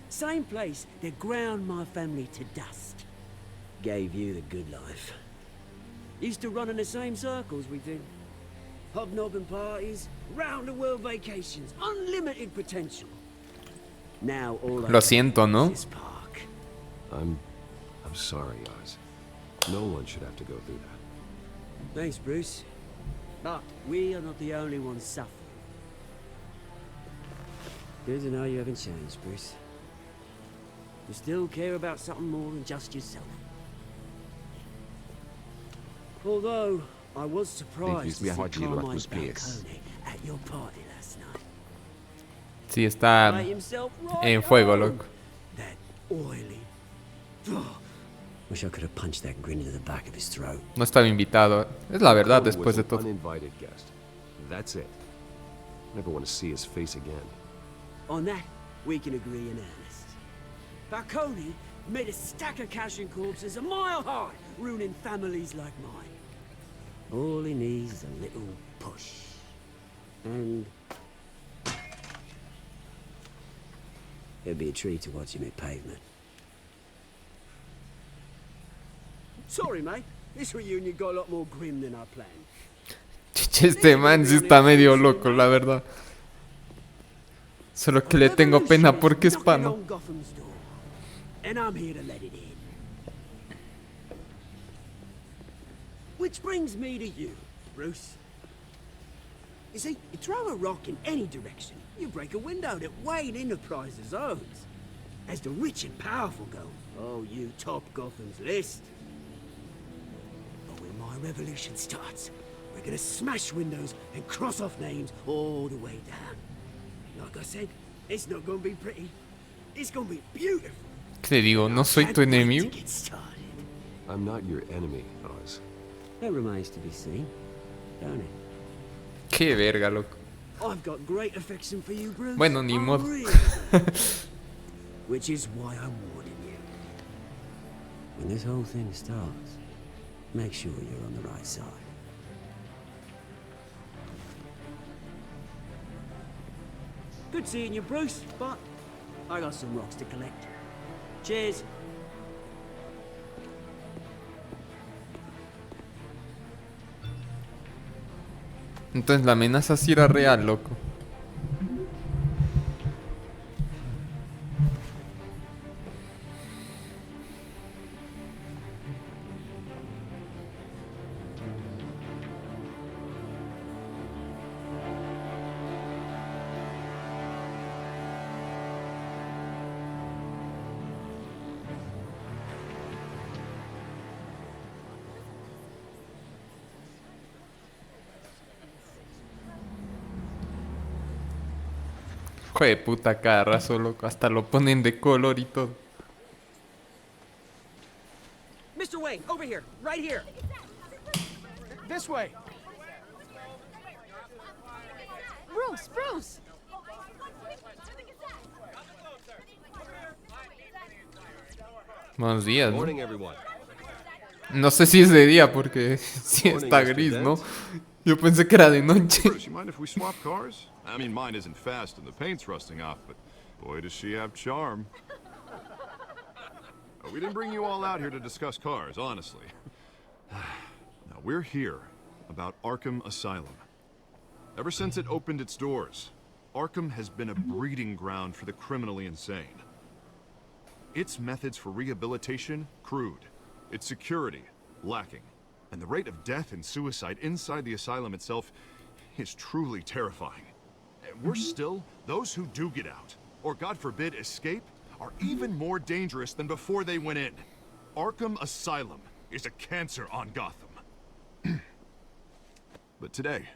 S15: Same place that ground my family to dust. Gave you the good life. Used to run in the same circles we did. Hobnobbing parties, round-the-world vacations, unlimited potential. Now all
S1: Lo siento, ¿no?
S9: I'm sorry, Oz. No one should have to go through that.
S15: Thanks, Bruce. But we are not the only ones suffering. Good to know you haven't changed, Bruce. You still care about something more than just yourself. Although, I was surprised to see Carmine Falcone at your party last night.
S1: Sí, está en fuego, loco.
S15: That oily. Wish I could have punched that grin into the back of his throat.
S1: No estaba invitado. Es la verdad después de todo.
S9: Uninvited guest. That's it. Never want to see his face again.
S15: On that, we can agree in earnest. Falcone made a stack of cash and corpses a mile high, ruining families like mine. All he needs is a little push. And it'd be a treat to watch him hit pavement. Sorry, mate. This reunion got a lot more grim than I planned.
S1: Este man sí está medio loco, la verdad. Solo que le tengo pena porque es pano.
S15: And I'm here to let it in. Which brings me to you, Bruce. You see, you throw a rock in any direction, you break a window that Wayne Enterprises owns. As the rich and powerful go, oh, you top Gotham's list. But when my revolution starts, we're gonna smash windows and cross off names all the way down. Like I said, it's not gonna be pretty. It's gonna be beautiful.
S1: ¿Qué le digo? ¿No soy tu enemigo?
S9: I'm not your enemy, Oz.
S15: That remains to be seen, don't it?
S1: Qué verga, loco.
S15: I've got great affection for you, Bruce.
S1: Bueno, ni modo.
S15: Which is why I'm warning you. When this whole thing starts, make sure you're on the right side. Good seeing you, Bruce, but I got some rocks to collect. Cheers.
S1: Entonces la amenaza sí era real, loco. Hijo de puta, cada raso, loco. Hasta lo ponen de color y todo.
S15: Mr. Wayne, over here, right here.
S7: This way.
S6: Bruce, Bruce.
S1: Buenos días, ¿no?
S9: Morning, everyone.
S1: No sé si es de día porque sí está gris, ¿no? Yo pensé que era de noche.
S8: Bruce, you mind if we swap cars? I mean, mine isn't fast and the paint's rusting off, but boy, does she have charm. We didn't bring you all out here to discuss cars, honestly. Now, we're here about Arkham Asylum. Ever since it opened its doors, Arkham has been a breeding ground for the criminally insane. Its methods for rehabilitation, crude. Its security, lacking. And the rate of death and suicide inside the asylum itself is truly terrifying. And worse still, those who do get out, or God forbid escape, are even more dangerous than before they went in. Arkham Asylum is a cancer on Gotham. But today,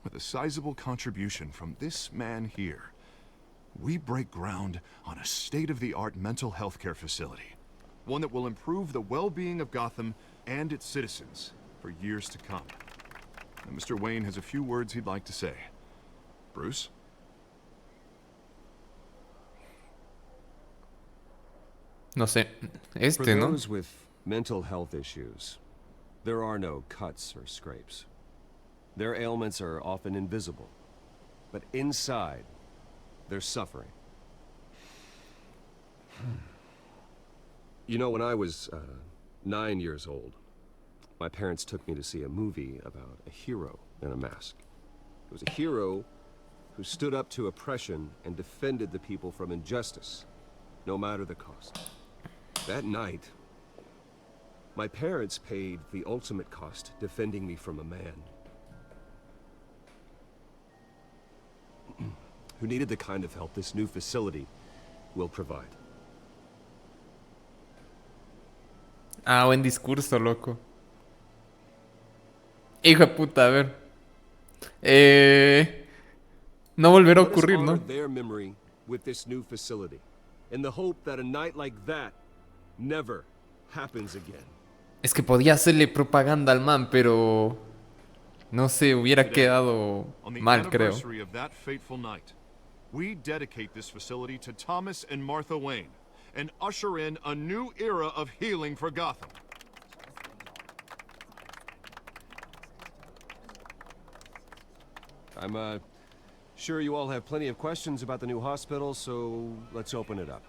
S8: with a sizable contribution from this man here, we break ground on a state-of-the-art mental health care facility. One that will improve the well-being of Gotham and its citizens for years to come. And Mr. Wayne has a few words he'd like to say. Bruce?
S1: No sé.
S9: For
S1: ¿No?
S9: those with mental health issues, there are no cuts or scrapes. Their ailments are often invisible, but inside, they're suffering. You know, when I was 9 years old, my parents took me to see a movie about a hero in a mask. It was a hero who stood up to oppression and defended the people from injustice, no matter the cost. That night, my parents paid the ultimate cost defending me from a man who needed the kind of help this new facility will provide.
S1: Ah, buen discurso, loco. Hijo de puta, a ver. No volverá a ocurrir, ¿no?
S9: Their memory with this new facility, in the hope that a night like that never happens again.
S1: Es que podía hacerle propaganda al man, pero no sé, hubiera quedado mal, creo.
S8: Of that fateful night, we dedicate this facility to Thomas and Martha Wayne and usher in a new era of healing for Gotham.
S9: I'm sure you all have plenty of questions about the new hospital, so let's open it up.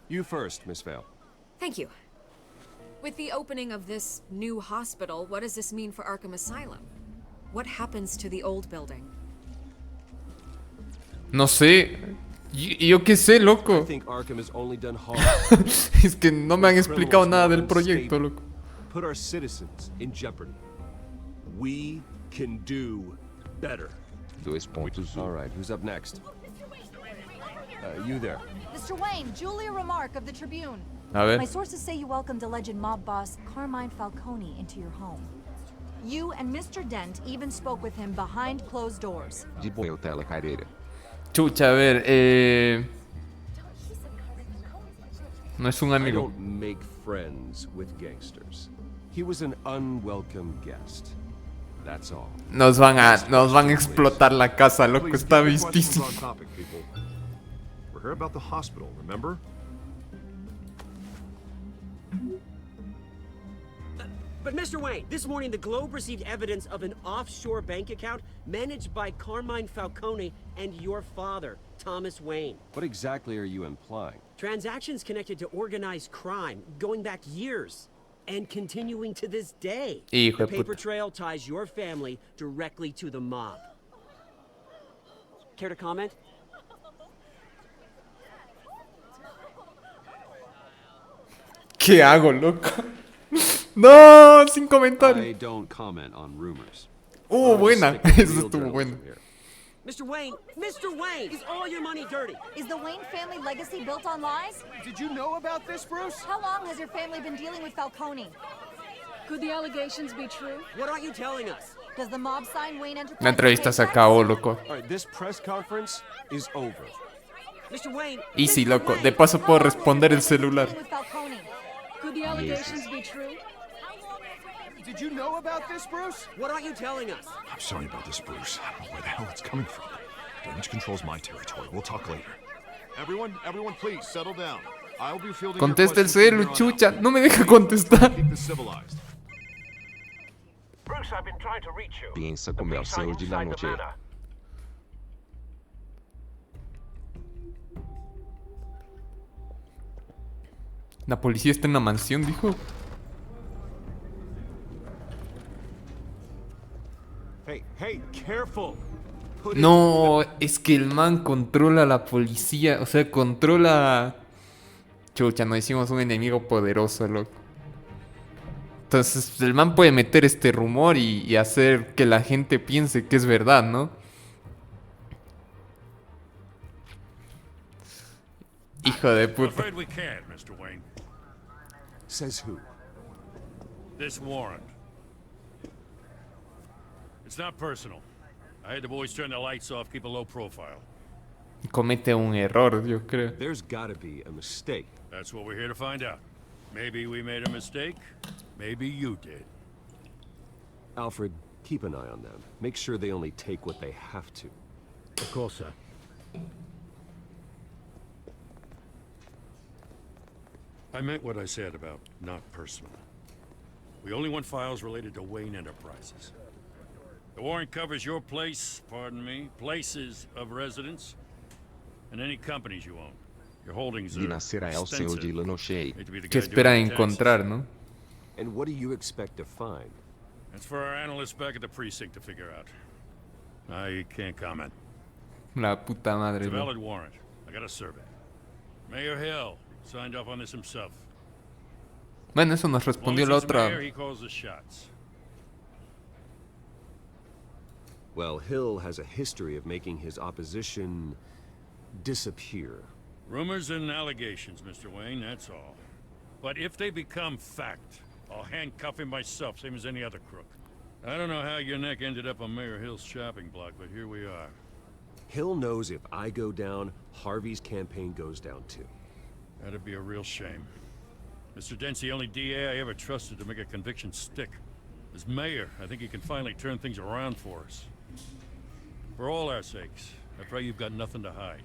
S9: You first, Miss Vale.
S16: Thank you. With the opening of this new hospital, what does this mean for Arkham Asylum? What happens to the old building?
S1: No sé. Yo qué sé, loco.
S9: I think Arkham has only done harm.
S1: Es que no me han explicado nada del proyecto, loco.
S9: Put our citizens in jeopardy. We can do better.
S2: 2.0.
S9: All right, who's up next? You there.
S17: Mr. Wayne, Julia Remark of the Tribune.
S1: A ver.
S17: My sources say you welcomed alleged mob boss Carmine Falcone into your home. You and Mr. Dent even spoke with him behind closed doors.
S2: De boa, telecareira.
S1: Chucha, a ver, no es un
S9: I
S1: amigo.
S9: don't make friends with gangsters. He was an unwelcome guest. That's all.
S1: Nos van a explotar la casa, loco, está vistísimo.
S8: We're here about the hospital, remember?
S15: But Mr. Wayne, this morning the Globe received evidence of an offshore bank account managed by Carmine Falcone and your father, Thomas Wayne.
S9: What exactly are you implying?
S15: Transactions connected to organized crime going back years and continuing to this day.
S1: Hijo
S15: The
S1: de
S15: paper
S1: puta.
S15: trail ties your family directly to the mob. Care to comment?
S1: ¿Qué hago, loco? No, sin comentario.
S9: I don't comment on rumors.
S1: Buena. Eso estuvo bueno.
S15: Mr. Wayne, is all your money dirty?
S17: Is the Wayne family legacy built on lies?
S18: Did you know about this, Bruce?
S17: How long has your family been dealing with Falcone?
S16: Could the allegations be true?
S15: What aren't you telling us?
S17: Does the mob sign Wayne Enterprises?
S1: La entrevista se acabó, loco.
S9: All right, this press conference is over.
S15: Mr. Wayne,
S1: Easy, loco. De paso puedo responder el celular.
S16: Could the allegations be true?
S18: Did you know about this, Bruce?
S15: What aren't you telling us?
S8: I'm sorry about this, Bruce. I don't know where the hell it's coming from. Damage control's my territory. We'll talk later. Everyone, please settle down. I'll be fielding your
S1: Contesta el
S8: questions from
S1: celu,
S8: here on
S1: chucha.
S8: out.
S1: No me deja contestar.
S8: Keep this civilized.
S3: Bruce, I've been trying to reach you.
S2: Piensa comercial de la noche.
S1: La policía está en la mansión, dijo.
S9: Hey, careful.
S1: No, es que el man controla a la policía. O sea, controla... Chucha, nos hicimos un enemigo poderoso, loco. Entonces, el man puede meter este rumor y hacer que la gente piense que es verdad, ¿no? Hijo de
S10: I'm
S1: puta.
S10: afraid we can't, Mr. Wayne.
S9: Says who?
S10: This warrant. It's not personal. I had the boys turn the lights off, keep a low profile.
S1: Comete un error, yo creo.
S9: There's gotta be a mistake.
S10: That's what we're here to find out. Maybe we made a mistake. Maybe you did.
S9: Alfred, keep an eye on them. Make sure they only take what they have to.
S4: Of course, sir.
S19: I meant what I said about not personal. We only want files related to Wayne Enterprises. The warrant covers your place, pardon me, places of residence, and any companies you own. Your holdings
S2: Di
S19: are
S2: nascerá o senhor de Lanochei.
S1: Que espera encontrar, ¿no?
S9: And what do you expect to find?
S19: That's for our analysts back at the precinct to figure out. I can't comment.
S1: La puta madre,
S19: It's a
S1: ¿no?
S19: valid warrant. I got a survey. Mayor Hill signed off on this himself.
S1: Bueno, eso nos
S19: As long
S1: respondió
S19: as
S1: la
S19: it's
S1: otra.
S19: mayor, he calls the shots.
S9: Well, Hill has a history of making his opposition disappear.
S19: Rumors and allegations, Mr. Wayne, that's all. But if they become fact, I'll handcuff him myself, same as any other crook. I don't know how your neck ended up on Mayor Hill's shopping block, but here we are.
S9: Hill knows if I go down, Harvey's campaign goes down too.
S19: That'd be a real shame. Mr. Dent's the only DA I ever trusted to make a conviction stick. As mayor, I think he can finally turn things around for us. For all our sakes, I pray you've got nothing to hide.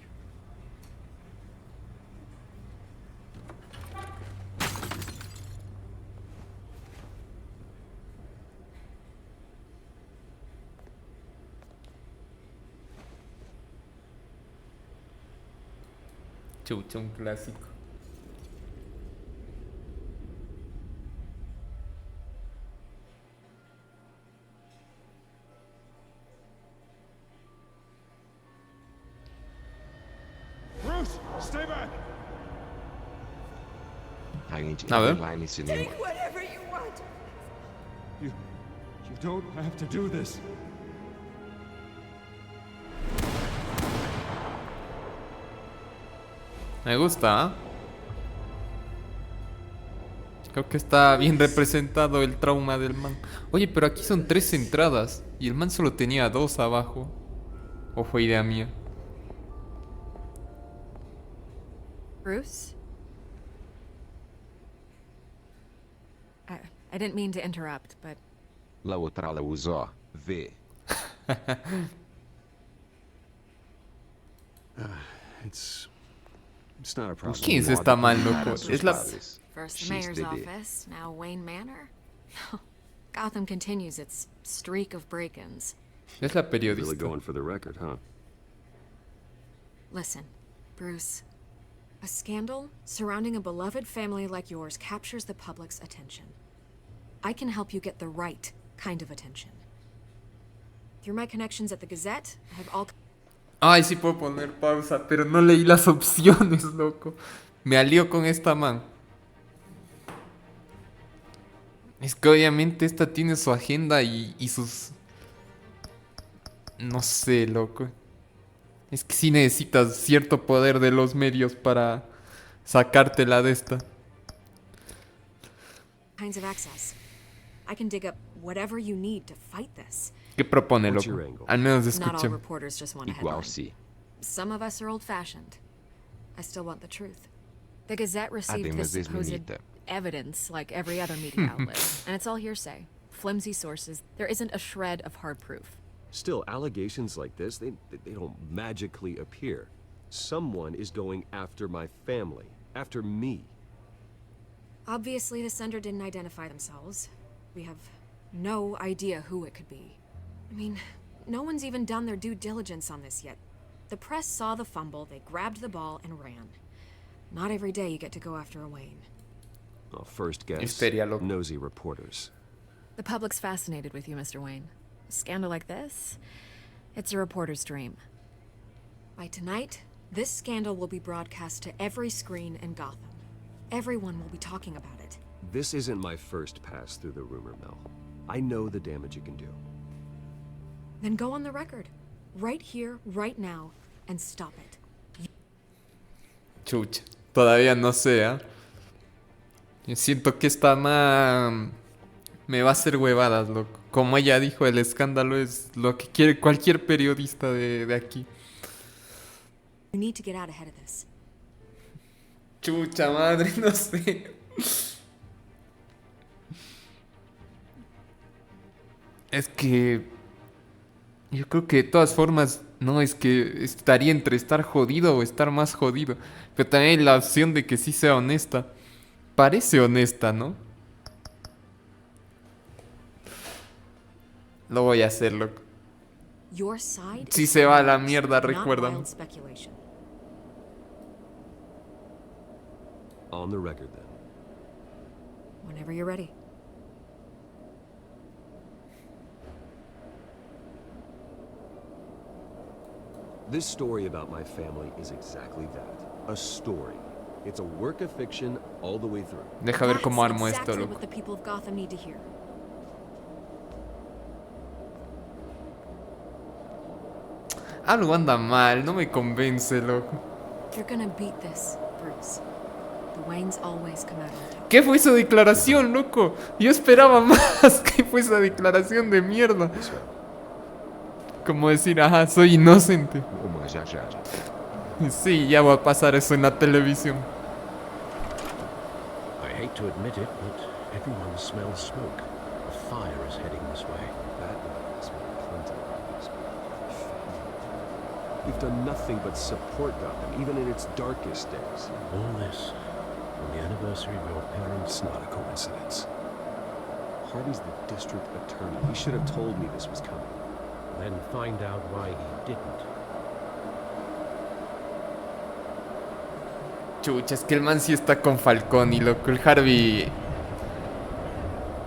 S1: Chucha, un clásico.
S18: Bruce, stay back.
S2: A gente
S1: A ver.
S2: lá nesse cinema.
S12: Take whatever you want.
S18: You don't have to do this.
S1: Me gusta, ¿ah? Creo que está bien representado el trauma del man. Oye, pero aquí son 3 entradas y el man solo tenía 2 abajo. ¿O fue idea mía?
S16: Bruce? I didn't mean to interrupt, but
S2: La outra la usó. Vê.
S9: It's not a problem.
S1: ¿Quién se está mal, loco? Es la...
S16: first the mayor's office, now Wayne Manor. Gotham continues its streak of break-ins.
S1: Es la
S9: Really
S1: periodista.
S9: going for the record, huh?
S16: Listen, Bruce. A scandal surrounding a beloved family like yours captures the public's attention. I can help you get the right kind of attention. Through my connections at the Gazette, I have all...
S1: Ay, sí puedo poner pausa, pero no leí las opciones, loco. Me alío con esta man. Es que obviamente esta tiene su agenda y sus... No sé, loco. Es que sí necesitas cierto poder de los medios para sacártela de esta.
S16: kinds of access. I can dig up whatever you need to fight this.
S1: ¿Qué propone,
S9: What's
S1: loco?
S9: your angle?
S1: Al menos
S16: Not all
S1: escuchen.
S16: reporters just want a
S2: Igual
S16: headline.
S2: sí.
S16: Some of us are old-fashioned. I still want the truth. The Gazette received
S2: Además
S16: this
S2: es
S16: supposed
S2: bonita.
S16: evidence like every other media outlet, and it's all hearsay. Flimsy sources. There isn't a shred of hard proof.
S9: Still, allegations like this, they don't magically appear. Someone is going after my family, after me.
S16: Obviously, the sender didn't identify themselves. We have no idea who it could be. I mean, no one's even done their due diligence on this yet. The press saw the fumble, they grabbed the ball and ran. Not every day you get to go after a Wayne.
S9: Well, first guess,
S1: Histeria, loco.
S9: nosy reporters.
S16: The public's fascinated with you, Mr. Wayne. A scandal like this, it's a reporter's dream. By tonight, this scandal will be broadcast to every screen in Gotham. Everyone will be talking about it.
S9: This isn't my first pass through the rumor mill. I know the damage it can do.
S16: Then go on the record. Right here, right now, and stop it.
S1: Chucha. Todavía no sé, ¿ah? Yo siento que esta man me va a hacer huevadas, loco. Como ella dijo, el escándalo es lo que quiere cualquier periodista de aquí.
S16: You need to get out ahead of this.
S1: Chucha madre, no sé. Es que... Yo creo que de todas formas... No, es que estaría entre estar jodido o estar más jodido. Pero también hay la opción de que sí sea honesta. Parece honesta, ¿no? Lo voy a hacer, loco.
S16: Your side
S1: Si
S16: is
S1: se va a la
S16: facts,
S1: mierda,
S16: not
S1: recuérdame.
S16: wild speculation.
S9: On the record, then.
S16: Whenever you're ready.
S9: This story about my family is exactly that. A story. It's a work of fiction all the way through.
S1: Deja ver cómo
S16: That's
S1: armo esto,
S16: exactly
S1: loco.
S16: what the people of Gotham need to hear.
S1: Algo anda mal, no me convence, loco.
S16: You're gonna beat this, Bruce. The Waynes always come out on top.
S1: ¿Qué fue esa declaración, loco? Yo esperaba más. ¿Qué fue esa declaración de mierda? Como decir, ajá, soy inocente. Sí, ya va a pasar eso en la televisión.
S4: I hate to admit it, but everyone smells smoke. A fire is heading this way.
S9: That reminds me of plenty of these We've done nothing but support Gotham, even in its darkest days.
S4: All this on the anniversary of your parents'
S9: It's not a coincidence. Harvey's the district attorney. He should have told me this was coming.
S4: Then find out why he didn't.
S1: Chucha, es que el man sí está con Falcone y loco. El Harvey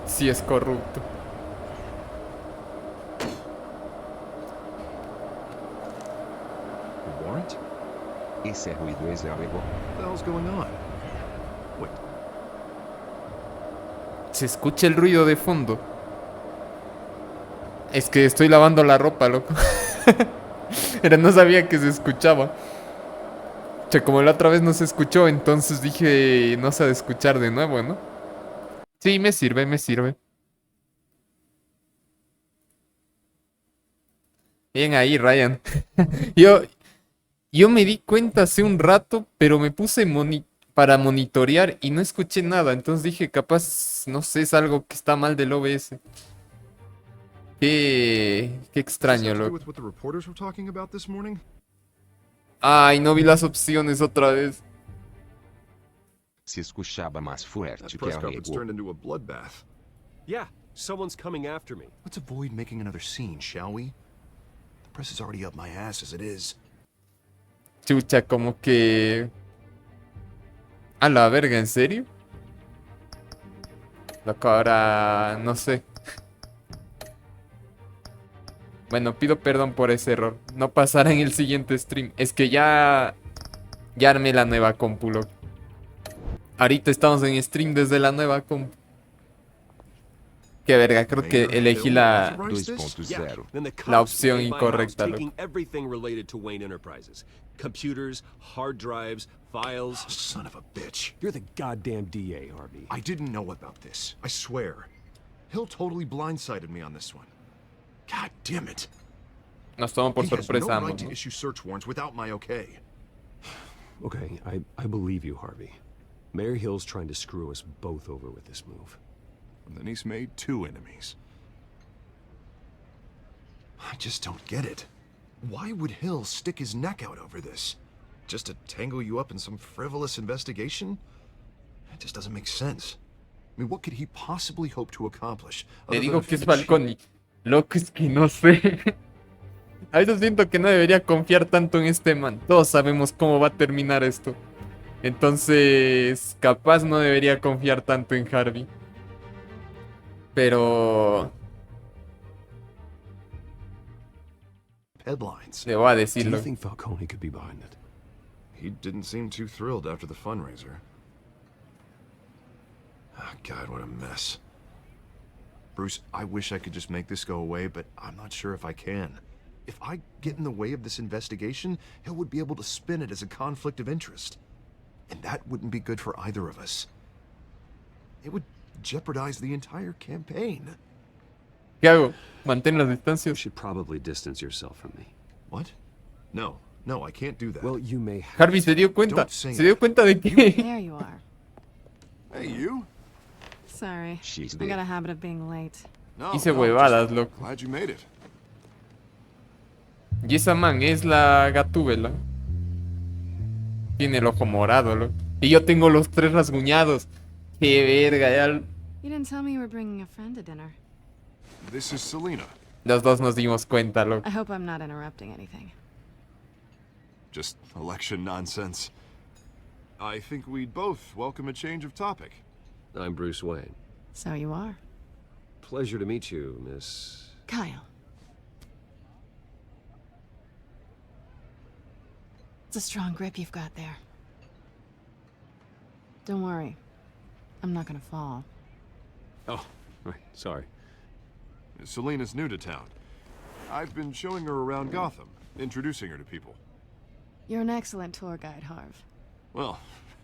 S1: sí es corrupto.
S8: A warrant?
S2: Ese ruido es algo.
S8: What the hell's going on? Wait,
S1: Se escucha el ruido de fondo. Es que estoy lavando la ropa, loco. Pero no sabía que se escuchaba. Che, como la otra vez no se escuchó, entonces dije, no se ha de escuchar de nuevo, ¿no? Sí, me sirve, me sirve. Bien ahí, Ryan. Yo me di cuenta hace un rato, pero me puse para monitorear y no escuché nada. Entonces dije, capaz, no sé, es algo que está mal del OBS. Qué extraño,
S8: does this have to do
S1: loco.
S8: with what the reporters were talking about this morning?
S1: Ay, no vi las opciones otra vez.
S2: Se escuchaba más
S8: That
S2: fuerte que
S8: press conference
S2: algo.
S8: turned into a bloodbath.
S9: Yeah, someone's coming after me.
S8: Let's avoid making another scene, shall we? The press is already up my ass as it is.
S1: Chucha, como que... A la verga, ¿en serio? Loco, ahora... no sé. Bueno, pido perdón por ese error. No pasará en el siguiente stream. Es que ya armé la nueva compu, loco. Ahorita estamos en stream desde la nueva compu. Qué verga, creo que elegí la
S2: 2.0.
S9: Then the cops
S1: la opción
S9: came to my
S1: incorrecta,
S9: house,
S1: loco.
S9: taking everything related to Wayne Enterprises. Computers, hard drives, files.
S8: Son of a bitch.
S9: You're the goddamn DA, Harvey.
S8: I didn't know about this. I swear. Hill totally blindsided me on this one. God damn it.
S1: Nos toman por
S8: He has
S1: sorpresa
S8: no
S1: ambos,
S8: right to
S1: ¿no?
S8: issue search warrants without my okay.
S9: Okay, I believe you, Harvey. Mayor Hill's trying to screw us both over with this move.
S8: And then he's made two enemies. I just don't get it. Why would Hill stick his neck out over this? Just to tangle you up in some frivolous investigation? It just doesn't make sense. I mean, what could he possibly hope to accomplish?
S1: Te
S8: other
S1: digo
S8: than
S1: que es
S8: finish-
S1: Falcone. Loco, es que no sé. A veces siento que no debería confiar tanto en este man. Todos sabemos cómo va a terminar esto. Entonces, capaz no debería confiar tanto en Harvey. Pero...
S8: Headlines.
S1: le voy a
S8: Do
S1: decirlo.
S8: you think Falcone could be behind it? He didn't seem too thrilled after the fundraiser. Ah, God, what a mess. Bruce, I wish I could just make this go away, but I'm not sure if I can. If I get in the way of this investigation, Hill would be able to spin it as a conflict of interest. And that wouldn't be good for either of us. It would jeopardize the entire campaign.
S1: ¿Qué hago? Mantén las distancias.
S9: You should probably distance yourself from me.
S8: What? No, I can't do that.
S9: Well, you may have.
S1: Harvey se dio cuenta.
S8: Don't say
S1: Se dio cuenta de que...
S6: There you are.
S8: Hey, you?
S6: Sorry.
S2: She's
S6: I
S2: dead.
S6: got a habit of being late.
S8: No,
S1: Hice huevadas,
S8: just
S1: loco.
S8: glad you made it.
S1: Y esa man es la Gatúbela. Tiene el ojo morado, loco. Y yo tengo los tres rasguñados. Qué verga, ya.
S6: You didn't tell me you were bringing a friend to dinner.
S8: This is Selena.
S1: Los dos nos dimos cuenta, loco.
S6: I hope I'm not interrupting anything.
S8: Just election nonsense. I think we'd both welcome a change of topic.
S9: I'm Bruce Wayne.
S6: So you are.
S9: Pleasure to meet you, Miss...
S6: Kyle. It's a strong grip you've got there. Don't worry. I'm not gonna fall.
S9: Oh, right, sorry.
S8: Selena's new to town. I've been showing her around Gotham, introducing her to people.
S6: You're an excellent tour guide, Harv.
S8: Well,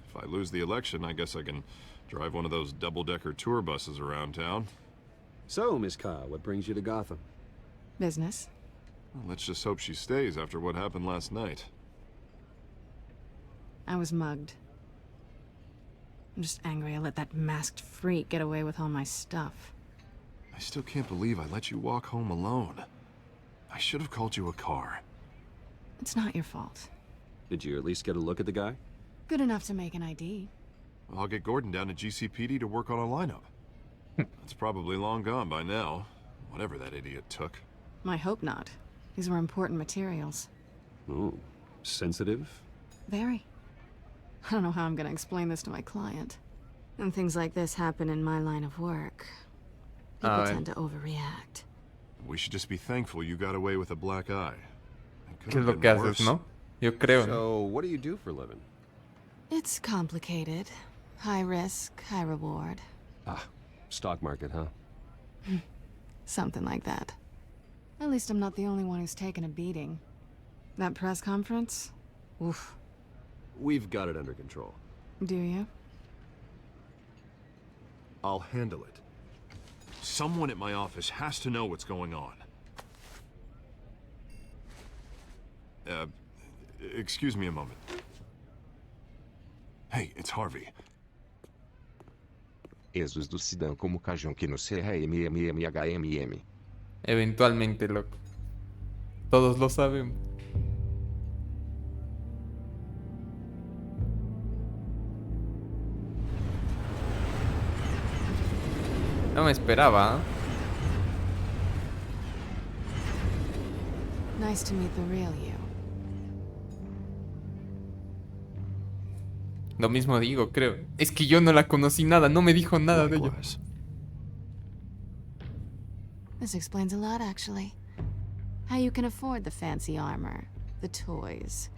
S8: if I lose the election, I guess I can drive one of those double-decker tour buses around town.
S9: So, Miss Kyle, what brings you to Gotham?
S6: Business.
S8: Well, let's just hope she stays after what happened last night.
S6: I was mugged. I'm just angry I let that masked freak get away with all my stuff.
S8: I still can't believe I let you walk home alone. I should have called you a car.
S6: It's not your fault.
S9: Did you at least get a look at the guy?
S6: Good enough to make an ID.
S8: I'll get Gordon down to GCPD to work on a lineup. It's probably long gone by now, whatever that idiot took.
S6: I hope not. These were important materials.
S9: Ooh, sensitive?
S6: Very. I don't know how I'm gonna explain this to my client. And things like this happen in my line of work. People tend to overreact.
S8: We should just be thankful you got away with a black eye.
S1: ¿Qué es lo que haces, no? Yo creo.
S9: So, what do you do for a living?
S6: It's complicated. High risk, high reward.
S9: Ah, stock market, huh?
S6: Something like that. At least I'm not the only one who's taken a beating. That press conference? Oof.
S9: We've got it under control.
S6: Do you?
S8: I'll handle it. Someone at my office has to know what's going on. Excuse me a moment. Hey, it's Harvey.
S2: Esos do Sidão como cajão que no CRMMMHMM.
S1: Eventualmente, loco. Todos lo sabemos. No me esperaba, ¿eh?
S6: Nice to meet the real you.
S1: Lo mismo digo, creo. Es que yo no la conocí nada, no me dijo nada de ello.
S6: This explains a lot, actually. How you can afford the fancy armor, the toys.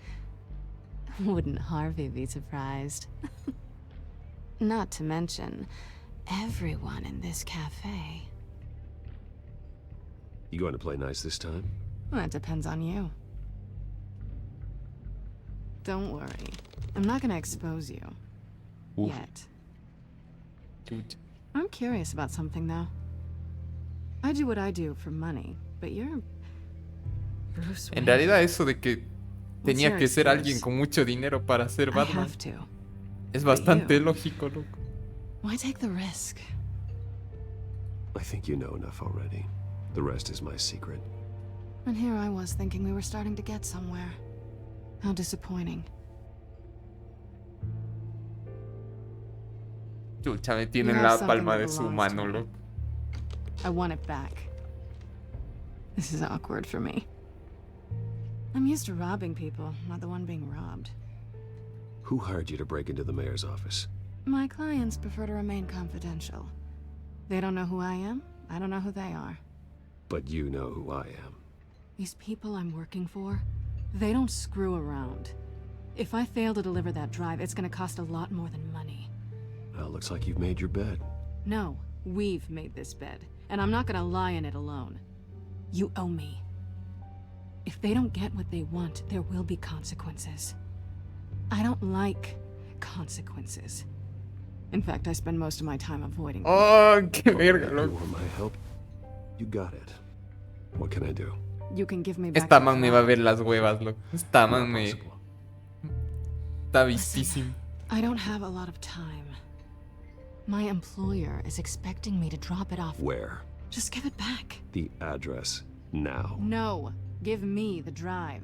S6: Wouldn't Harvey be surprised? Not to mention, everyone in this cafe.
S9: You going to play nice this time?
S6: Well, that depends on you. Don't worry. I'm not gonna expose you.
S1: Oof.
S6: Yet.
S1: Dude.
S6: I'm curious about something, though. I do what I do for money, but you're... Bruce Wayne.
S1: En realidad eso de que tenía
S6: your
S1: que ser
S6: excuse?
S1: alguien con mucho dinero para ser
S6: I
S1: Batman
S6: have to.
S1: es
S6: But
S1: bastante
S6: you-
S1: lógico, loco.
S6: Why take the risk?
S9: I think you know enough already. The rest is my secret.
S6: And here I was thinking we were starting to get somewhere. How disappointing.
S1: Chucha, me tiene
S6: You
S1: en
S6: have
S1: la
S6: something
S1: palma
S6: that
S1: de su
S6: belongs
S1: mano,
S6: to me.
S1: loco.
S6: I want it back. This is awkward for me. I'm used to robbing people, not the one being robbed.
S9: Who hired you to break into the mayor's office?
S6: My clients prefer to remain confidential. They don't know who I am. I don't know who they are.
S9: But you know who I am.
S6: These people I'm working for, they don't screw around. If I fail to deliver that drive, it's gonna cost a lot more than money.
S9: Well, looks like you've made your bed.
S6: No, we've made this bed, and I'm not gonna lie in it alone. You owe me. If they don't get what they want, there will be consequences. I don't like consequences. In fact, I spend most of my time avoiding them.
S1: Oh, qué verga,
S9: You
S1: loco.
S9: want my help? You got it. What can I do?
S6: You can give me back
S1: Esta
S6: the
S1: man me va a
S6: drive.
S1: ver las huevas, loco. Esta man me... Está vistísimo.
S6: I don't have a lot of time. My employer is expecting me to drop it off.
S9: Where?
S6: Just give it back.
S9: The address. Now.
S6: No, give me the drive.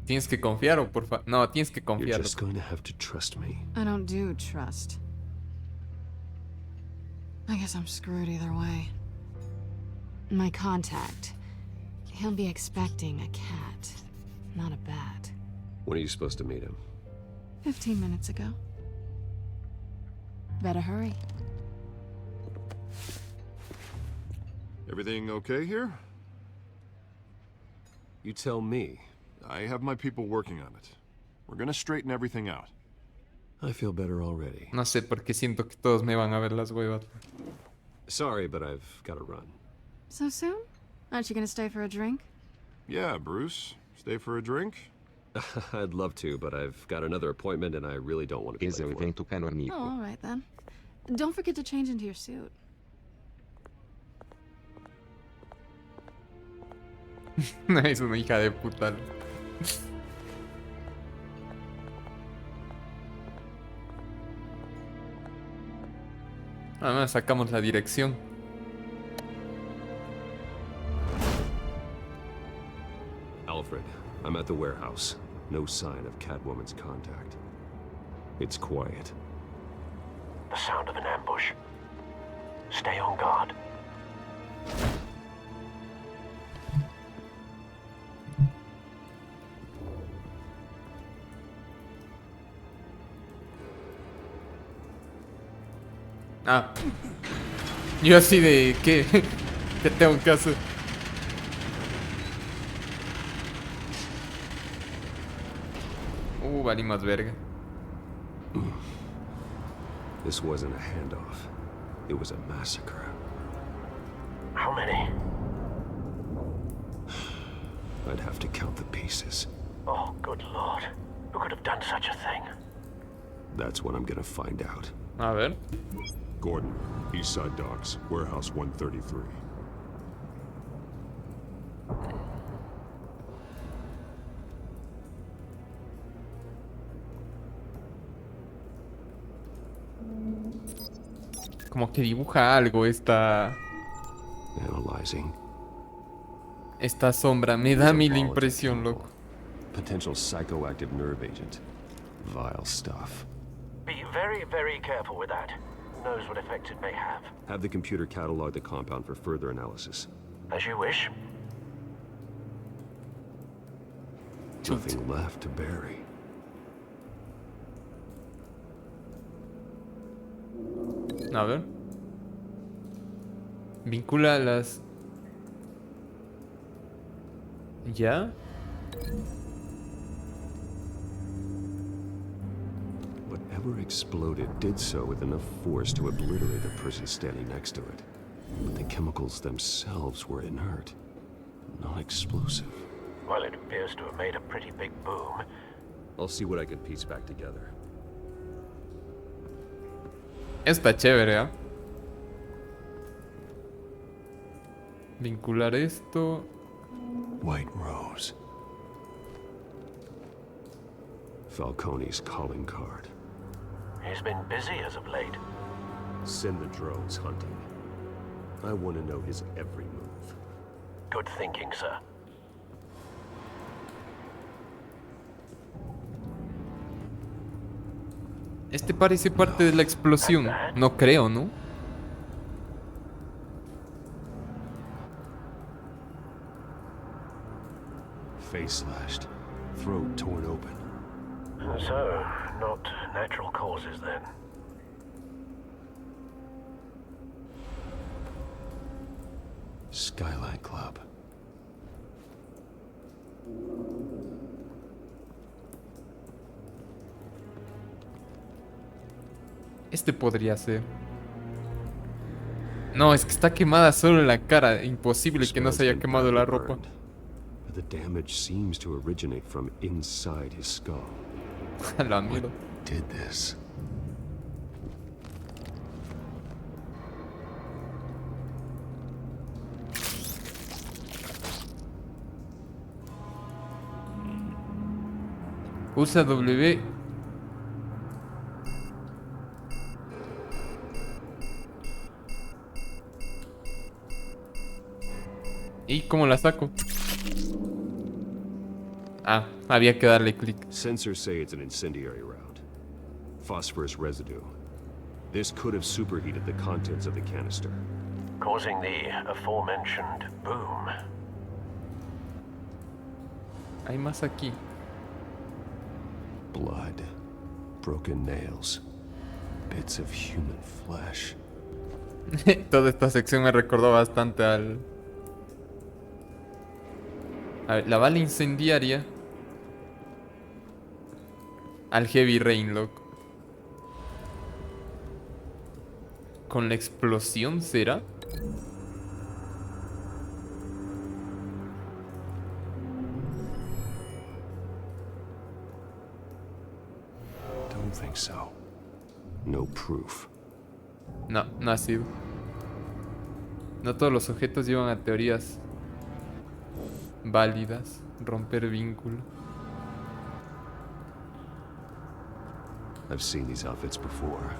S1: Tienes que confiar o por favor. No, tienes que
S9: You're
S1: confiar.
S9: just going to have to trust me.
S6: I don't do trust. I guess I'm screwed either way. My contact. He'll be expecting a cat, not a bat.
S9: When are you supposed to meet him?
S6: 15 minutes ago. Better hurry.
S8: Everything okay here?
S9: You tell me.
S8: I have my people working on it. We're gonna straighten everything out.
S9: I feel better already.
S1: No sé por qué siento que todos me van a ver las huevas.
S9: Sorry, but I've got to run.
S6: So soon? Aren't you gonna stay for a drink?
S8: Yeah, Bruce. Stay for a drink?
S9: I'd love to, but I've got another appointment and I really don't want to be late for it.
S6: Oh, all right then. Don't forget to change into your suit.
S1: Es una hija de puta. Además sacamos la dirección.
S9: Alfred, I'm at the warehouse. No sign of Catwoman's contact. It's quiet.
S4: The sound of an ambush. Stay on guard.
S1: Ah. Yo así de... ¿qué? ¿Qué tengo que hacer? Valí más verga.
S9: This wasn't a handoff. It was a massacre.
S4: How many?
S9: I'd have to count the pieces.
S4: Oh, good lord. Who could have done such a thing?
S9: That's what I'm gonna find out.
S1: A ver.
S5: Gordon, Eastside Docks, Warehouse 133.
S1: Como que dibuja algo esta sombra. Me da a mí la impresión, loco.
S9: Potential psychoactive nerve agent. Vile stuff.
S4: Be very, very careful with that. Who knows what effects it may have.
S9: Have the computer catalog the compound for further analysis.
S4: As you wish.
S9: Nothing left to bury.
S1: A ver. Vincula las... ¿Ya?
S9: Whatever exploded did so with enough force to obliterate the person standing next to it. But the chemicals themselves were inert, not explosive.
S4: Well, it appears to have made a pretty big boom.
S9: I'll see what I can piece back together.
S1: Está chévere, ¿eh? Vincular esto.
S9: White Rose. Falcone's calling card.
S4: He's been busy as of late.
S9: Send the drones hunting. I want to know his every move.
S4: Good thinking, sir.
S1: Este parece parte de la explosión. No creo, ¿no?
S9: Face slashed. Throat torn open.
S4: So, not natural causes then.
S9: Skyline Club.
S1: Este podría ser. No, es que está quemada solo en la cara. Imposible que no se haya quemado la ropa.
S9: The damage seems to originate from inside his skull.
S1: La mierda.
S9: Did this?
S1: Usa W. ¿Y cómo la saco? Ah, había que darle clic.
S9: Sensors say it's an incendiary round. Phosphorus residue. This could have superheated the contents of the canister,
S4: causing the aforementioned boom.
S1: Hay más aquí.
S9: Blood, broken nails, bits of human flesh.
S1: Toda esta sección me recordó bastante al... A ver, la bala incendiaria. Al Heavy Rain, loco. ¿Con la explosión será?
S9: Don't think so. No proof.
S1: No, no ha sido. No todos los objetos llevan a teorías válidas. Romper vínculo.
S9: I've seen these outfits before.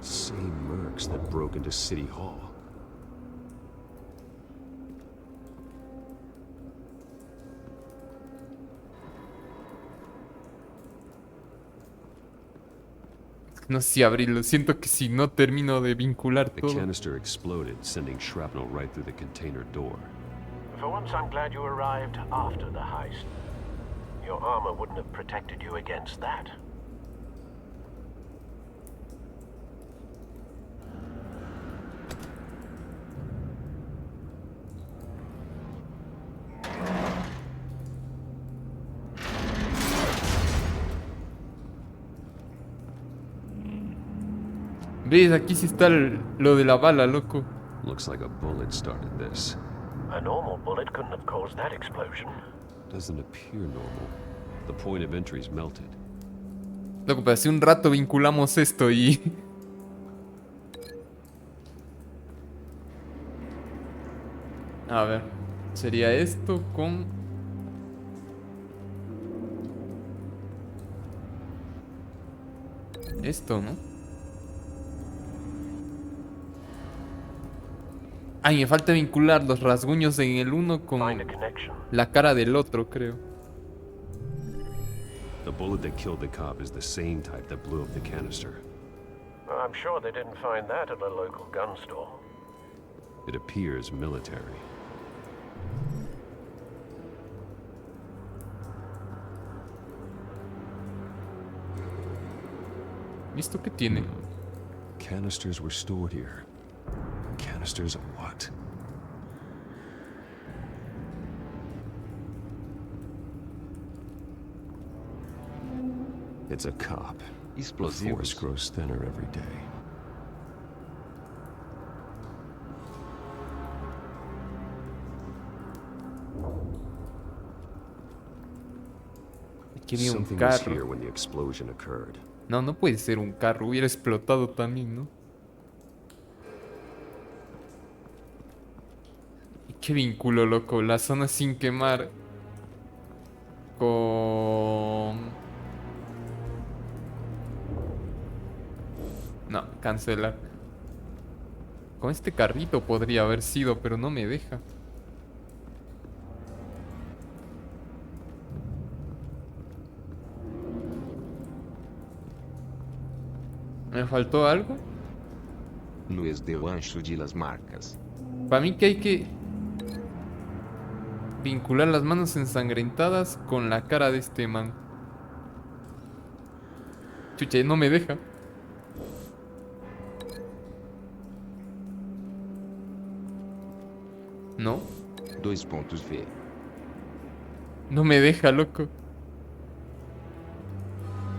S9: Same mercs that broke into City Hall.
S1: No sé si abrirlo. Siento que si no termino de vincular
S9: The
S1: todo.
S9: canister exploded, sending shrapnel right through the container door.
S4: For once, I'm glad you arrived after the heist. Your armor wouldn't have protected you against that.
S1: ¿Ves? Aquí sí está lo de la bala, loco.
S9: Looks like a bullet started this.
S4: A normal bullet couldn't have caused that explosion.
S9: Doesn't appear normal. The point of entry's melted.
S1: Loco, pero hace un rato vinculamos esto y... A ver. Sería esto con... Esto, ¿no? Ay, me falta vincular los rasguños en el uno con la cara del otro, creo.
S9: The bullet that killed the cop is the same type that blew up the canister.
S4: I'm sure they didn't find that at a local gun store.
S9: It appears military.
S1: ¿Esto qué tiene?
S9: Canisters were stored here. Canisters of what? It's a cop. The force grows thinner every day.
S1: Aquí había un
S9: Something was
S1: carro.
S9: here when the explosion occurred.
S1: No, no puede ser un carro. Hubiera explotado también, ¿no? ¿Y qué vínculo, loco? La zona sin quemar. Con... No, cancelar. Con este carrito podría haber sido, pero no me deja. ¿Me faltó algo?
S2: No esdelancho de las marcas.
S1: Para mí que hay que vincular las manos ensangrentadas con la cara de este man. Chucha, no me deja. ¿No?
S2: 2 pontos V.
S1: No me deja, loco.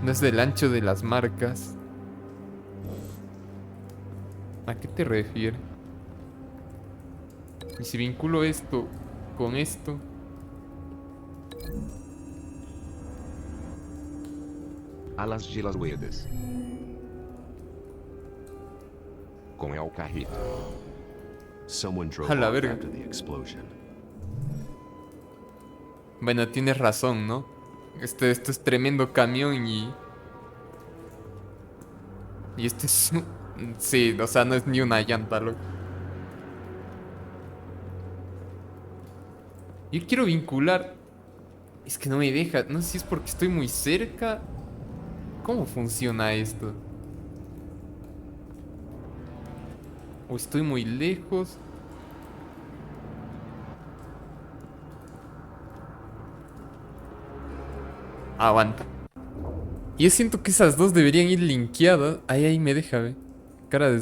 S1: No es del ancho de las marcas. ¿A qué te refieres? Y si vinculo esto con esto.
S2: Alas de las ruedas. Com el carrito.
S9: Someone drove
S1: A la
S9: off
S1: verga.
S9: after the explosion.
S1: Bueno, tienes razón, ¿no? Esto es tremendo camión y... Y este es... Sí, o sea, no es ni una llanta, loco. Yo quiero vincular Es que no me deja. No sé si es porque estoy muy cerca. ¿Cómo funciona esto? O estoy muy lejos. Aguanta. Yo siento que esas dos deberían ir linkeadas. Ahí me deja, ve. Cara de...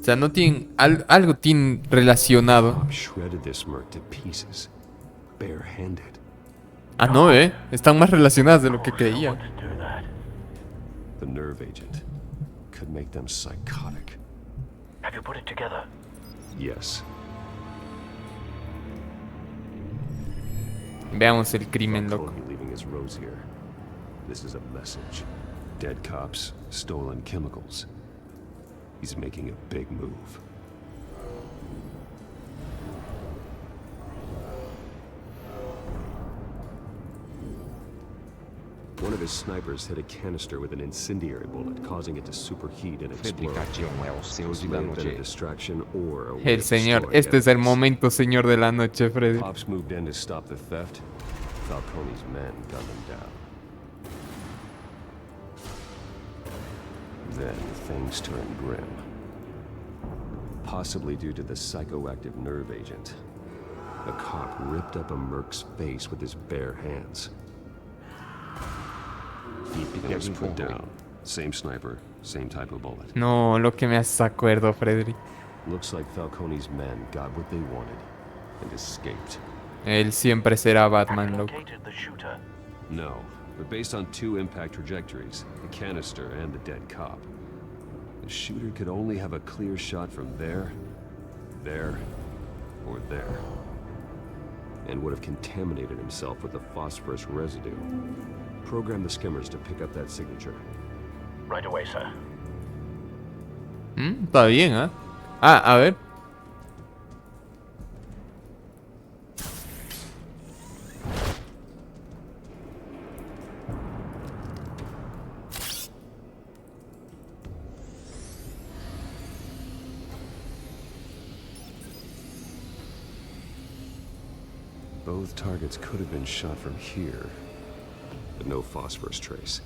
S1: O sea, no tienen... algo tienen relacionado. Ah, no, están más relacionadas de lo que creía.
S9: The nerve agent could make them psychotic.
S3: Have you put it together?
S9: Yes.
S1: Veamos el crimen, loco.
S9: Leaving his rose here. This is a message. Dead cops, stolen chemicals. He's making a big move. One of his snipers hit a canister with an incendiary bullet, causing it to superheat and explode. This may have been a distraction or a way
S1: El
S9: of
S1: señor,
S9: destroying
S1: este es el
S9: evidence.
S1: momento, señor de la noche, Freddy.
S9: Cops moved in to stop the theft. Falcone's men gunned them down. Then things turned grim. Possibly due to the psychoactive nerve agent. A cop ripped up a merc's face with his bare hands. It was put down. Same sniper, same type of bullet.
S1: No, lo que me hace acuerdo, Freddy.
S9: Looks like Falcone's men got what they wanted and escaped.
S1: Él siempre será Batman, loco.
S9: No, but based on two impact trajectories, the canister and the dead cop, the shooter could only have a clear shot from there, or there, and would have contaminated himself with the phosphorus residue. Program the skimmers to pick up that signature.
S3: Right away, sir.
S1: Está bien, ¿eh? Ah, a ver.
S9: Both targets could have been shot from here, but no phosphorus trace.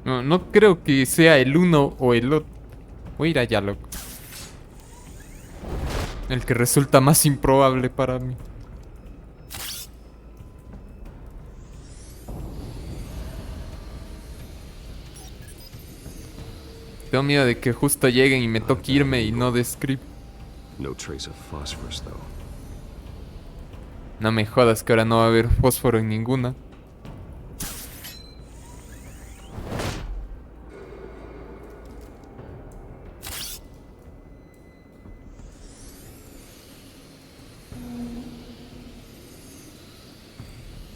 S1: No creo que sea el uno o el otro. Voy a ir allá, loco. El que resulta más improbable para mí. Tengo miedo de que justo lleguen y me toque irme y no de script.
S9: No trace of phosphorus, though.
S1: No me jodas que ahora no va a haber fósforo en ninguna.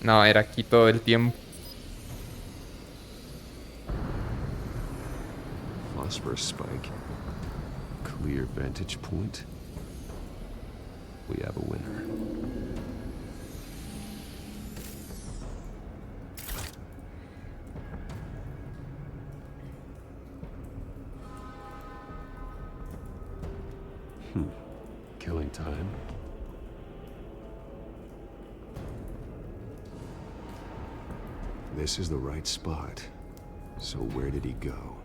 S1: No, era aquí todo el tiempo.
S9: Phosphorus spike. Clear vantage point. We have a winner. Killing time. This is the right spot. So where did he go?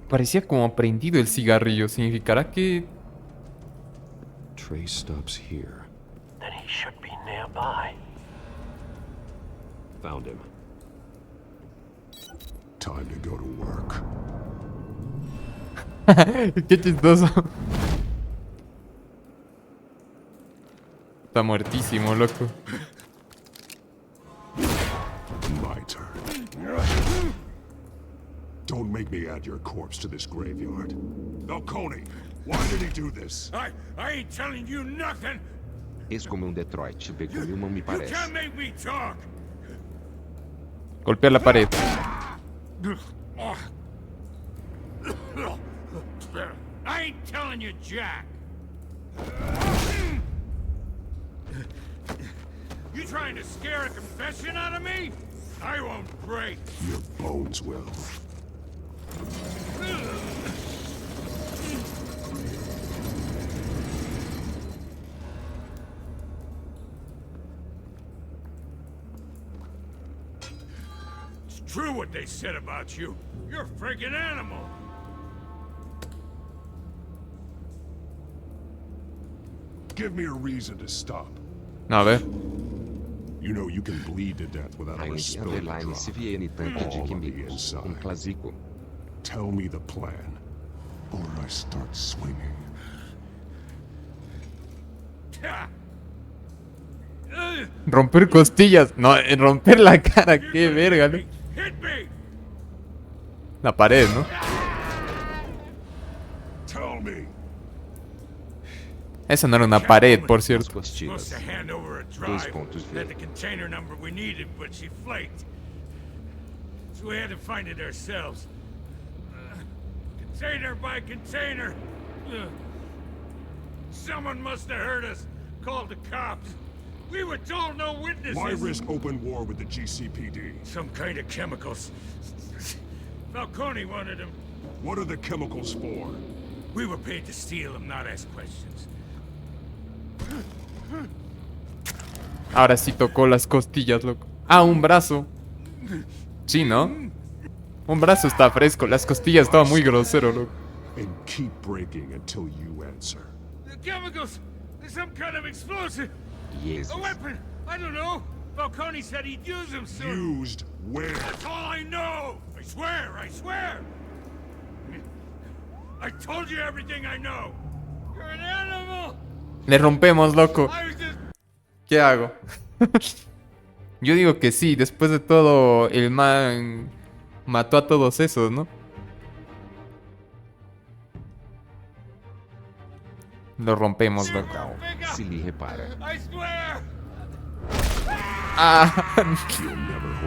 S1: Parecía como prendido el cigarrillo. ¿Significará que...?
S9: Trace stops here.
S3: Then he should be nearby.
S9: Found him.
S5: Time to go to work.
S1: Qué chistoso. Está muertísimo, loco.
S5: My turn. Don't make me add your corpse to this graveyard. Falcone, why did he do this?
S13: I ain't telling you nothing.
S2: Es como Detroit, Beckham Human, me
S13: You
S2: parece.
S13: can't make me talk.
S1: Golpea la pared.
S13: I ain't telling you, Jack. You trying to scare a confession out of me? I won't break.
S5: Your bones will.
S13: It's true what they said about you. You're a friggin' animal.
S5: Give me a reason to stop.
S1: A ver.
S5: You know you can bleed to death without a
S2: Ainda
S5: spill
S2: underline se vier tanque de químicos. Clásico.
S5: Tell me the plan, or I start swinging.
S1: Romper costillas. No, romper la cara. Qué verga, ¿no? La pared, ¿no?
S5: Tell me.
S1: Esa no era una pared, por cierto.
S13: Supposed to hand over a drive. Had the container number we needed, but she flaked. So we had to find it ourselves. Container by container. Someone must have heard us. Called the cops. We were told no witnesses.
S5: Why risk open war with the GCPD?
S13: Some kind of chemicals. Falcone wanted them.
S5: What are the chemicals for?
S13: We were paid to steal them, not ask questions.
S1: Ahora sí tocó las costillas, loco. Ah, un brazo. Sí, ¿no? Un brazo está fresco. Las costillas estaban muy grosero, loco.
S5: And keep breaking until you answer.
S13: The chemicals! There's some kind of explosive!
S2: Yes.
S13: A weapon! I don't know! Falcone said he'd use them soon!
S5: Used where?
S13: That's all I know! I swear! I swear! I told you everything I know! You're an animal!
S1: Le rompemos, loco. ¿Qué hago? Yo digo que sí. Después de todo, el man mató a todos esos, ¿no? Lo rompemos, loco.
S2: Se lhe repara.
S1: Ah,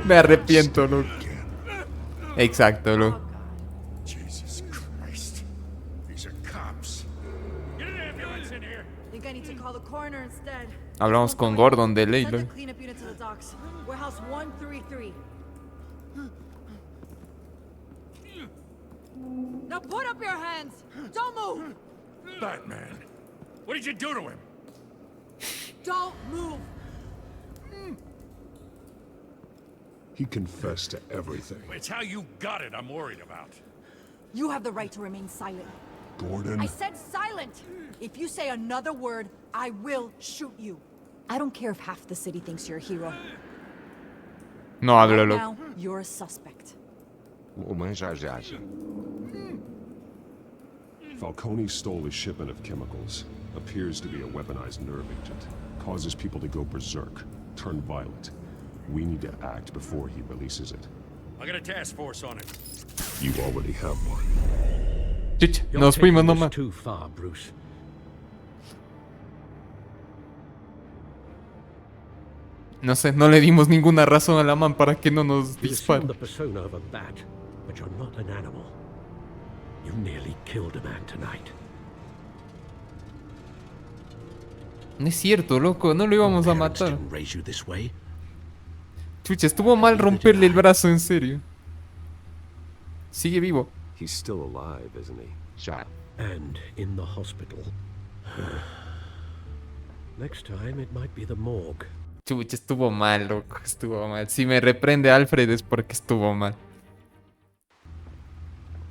S1: me arrepiento, loco. Exacto, loco.
S13: Jesus Christ. These are cops. Get an ambulance in here!
S17: Think I need to call the coroner instead.
S1: Hablamos con Gordon de ley,
S17: Send the
S1: loco.
S17: cleanup unit to the docks. Warehouse 133. Now put up your hands! Don't move!
S13: Batman, what did you do to him?
S17: Don't move!
S5: He confessed to everything.
S19: It's how you got it I'm worried about.
S17: You have the right to remain silent.
S5: Gordon?
S17: I said silent! If you say another word, I will shoot you. I don't care if half the city thinks you're a hero.
S1: No hablo,
S17: Right
S1: loco.
S17: now, you're a suspect.
S2: O man já age.
S5: Falcone stole a shipment of chemicals. Appears to be a weaponized nerve agent. Causes people to go berserk, turn violent. We need to act before he releases it.
S19: I got a task force on it.
S5: You already have one.
S1: Chich, nos fuimos nomás.
S4: Too far, Bruce.
S1: No sé, no le dimos ninguna razón a la man para que no nos
S4: You assume
S1: dispare.
S4: the persona of a bat, but you're not an animal. You nearly killed a man tonight.
S1: No es cierto, loco, no lo íbamos a matar.
S4: Didn't raise you this way.
S1: Chucha, estuvo mal romperle el brazo, en serio. Sigue vivo.
S9: He's still alive, isn't he?
S2: Já.
S4: And in the hospital. Next time it might be the morgue.
S1: Chucha, estuvo mal, loco, estuvo mal. Si me reprende Alfred es porque estuvo mal.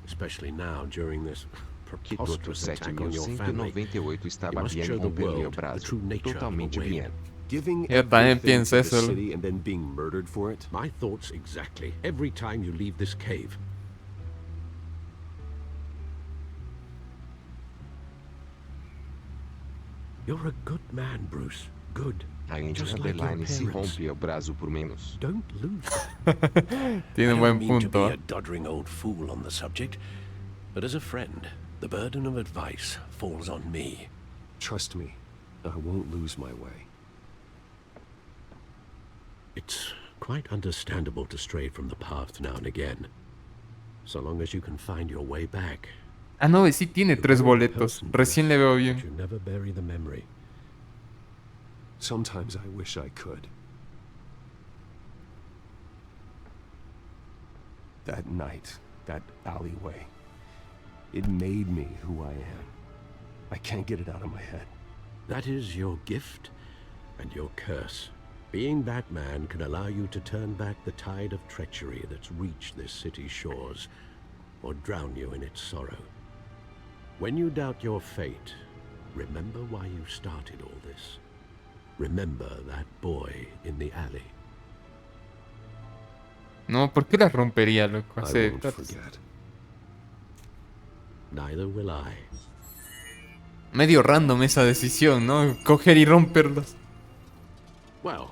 S4: Especially now during this
S2: Que do outro
S4: preposterous attack on your family.
S2: 7.198 estava
S4: You must
S2: bien
S4: show the
S2: com pelo
S4: world the
S2: braço.
S4: true nature of
S2: Totalmente
S4: a Wayne.
S2: bien.
S9: Giving
S1: Yo también
S9: everything
S1: pienso
S9: to
S1: eso.
S9: the city and then being murdered for it?
S4: My thoughts exactly. Every time you leave this cave. You're a good man, Bruce. Good.
S2: A Indy
S4: Just like your
S2: Underline se
S4: parents.
S2: rompe o braço por menos.
S4: Don't lose.
S1: Tiene
S4: I
S1: un
S4: don't
S1: buen
S4: mean to
S1: punto.
S4: be a doddering old fool on the subject, but as a friend, the burden of advice falls on me.
S9: Trust me, I won't lose my way.
S4: It's quite understandable to stray from the path now and again. So long as you can find your way back.
S1: Ah, no, sí tiene 3 boletos. Recién le veo bien.
S4: You never bury the memory.
S9: Sometimes I wish I could.
S5: That night, that alleyway, it made me who I am. I can't get it out of my head.
S4: That is your gift and your curse. Being Batman can allow you to turn back the tide of treachery that's reached this city's shores, or drown you in its sorrow. When you doubt your fate, remember why you started all this. Remember that boy in the alley.
S1: No, ¿por qué las rompería, loco?
S5: I
S1: Hace
S5: won't forget.
S4: Neither will I.
S1: medio random esa decisión, ¿no? Coger y romperlos.
S4: Well,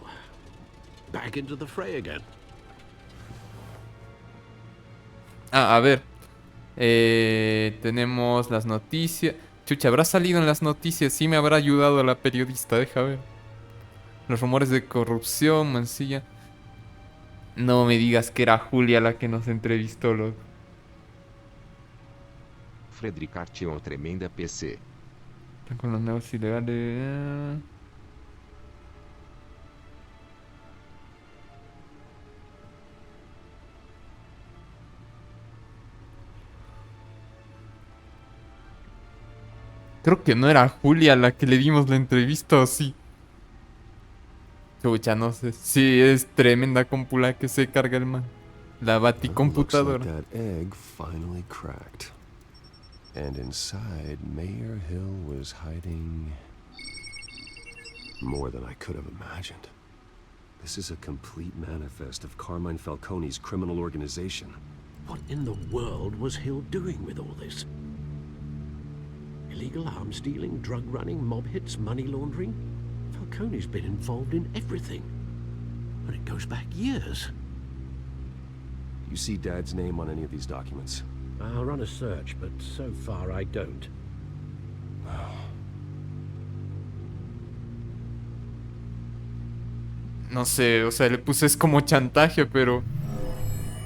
S4: back into the fray again.
S1: Ah, a ver. Tenemos las noticias. Chucha, ¿habrá salido en las noticias? Sí me habrá ayudado la periodista, deja ver. Los rumores de corrupción, Mancilla. No me digas que era Julia la que nos entrevistó, loco.
S2: Frederick Hart uma tremenda PC.
S1: Están con los negocios ilegales. Creo que no era Julia la que le dimos la entrevista, ¿o sí? Chucha, no sé. Sí, es tremenda compula que se carga el man. La baticomputadora.
S5: Looks like that egg finally cracked. And inside, Mayor Hill was hiding more than I could have imagined. This is a complete manifest of Carmine Falcone's criminal organization.
S4: What in the world was Hill doing with all this? Illegal arms dealing, drug running, mob hits, money laundering? Falcone's been involved in everything. And it goes back years.
S5: You see Dad's name on any of these documents?
S4: I'll run a search, but so far I don't.
S1: No sé, o sea, le puse es como chantaje, pero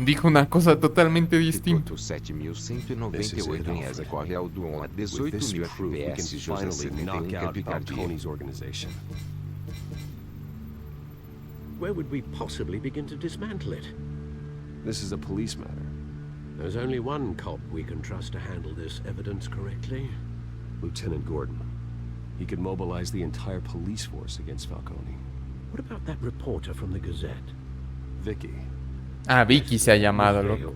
S1: dijo una cosa totalmente distinta.
S2: 7.198 em Eza Correal do 1 a 18.000 FPS José 71 Capicardia.
S4: Where would we possibly begin to dismantle it?
S5: This is a police matter.
S4: There's only one cop we can trust to handle this evidence correctly.
S5: Lieutenant Gordon. He could mobilize the entire police force against Falcone.
S4: What about that reporter from the Gazette?
S5: Vicky.
S1: Ah, Vicky se ha llamado, loco.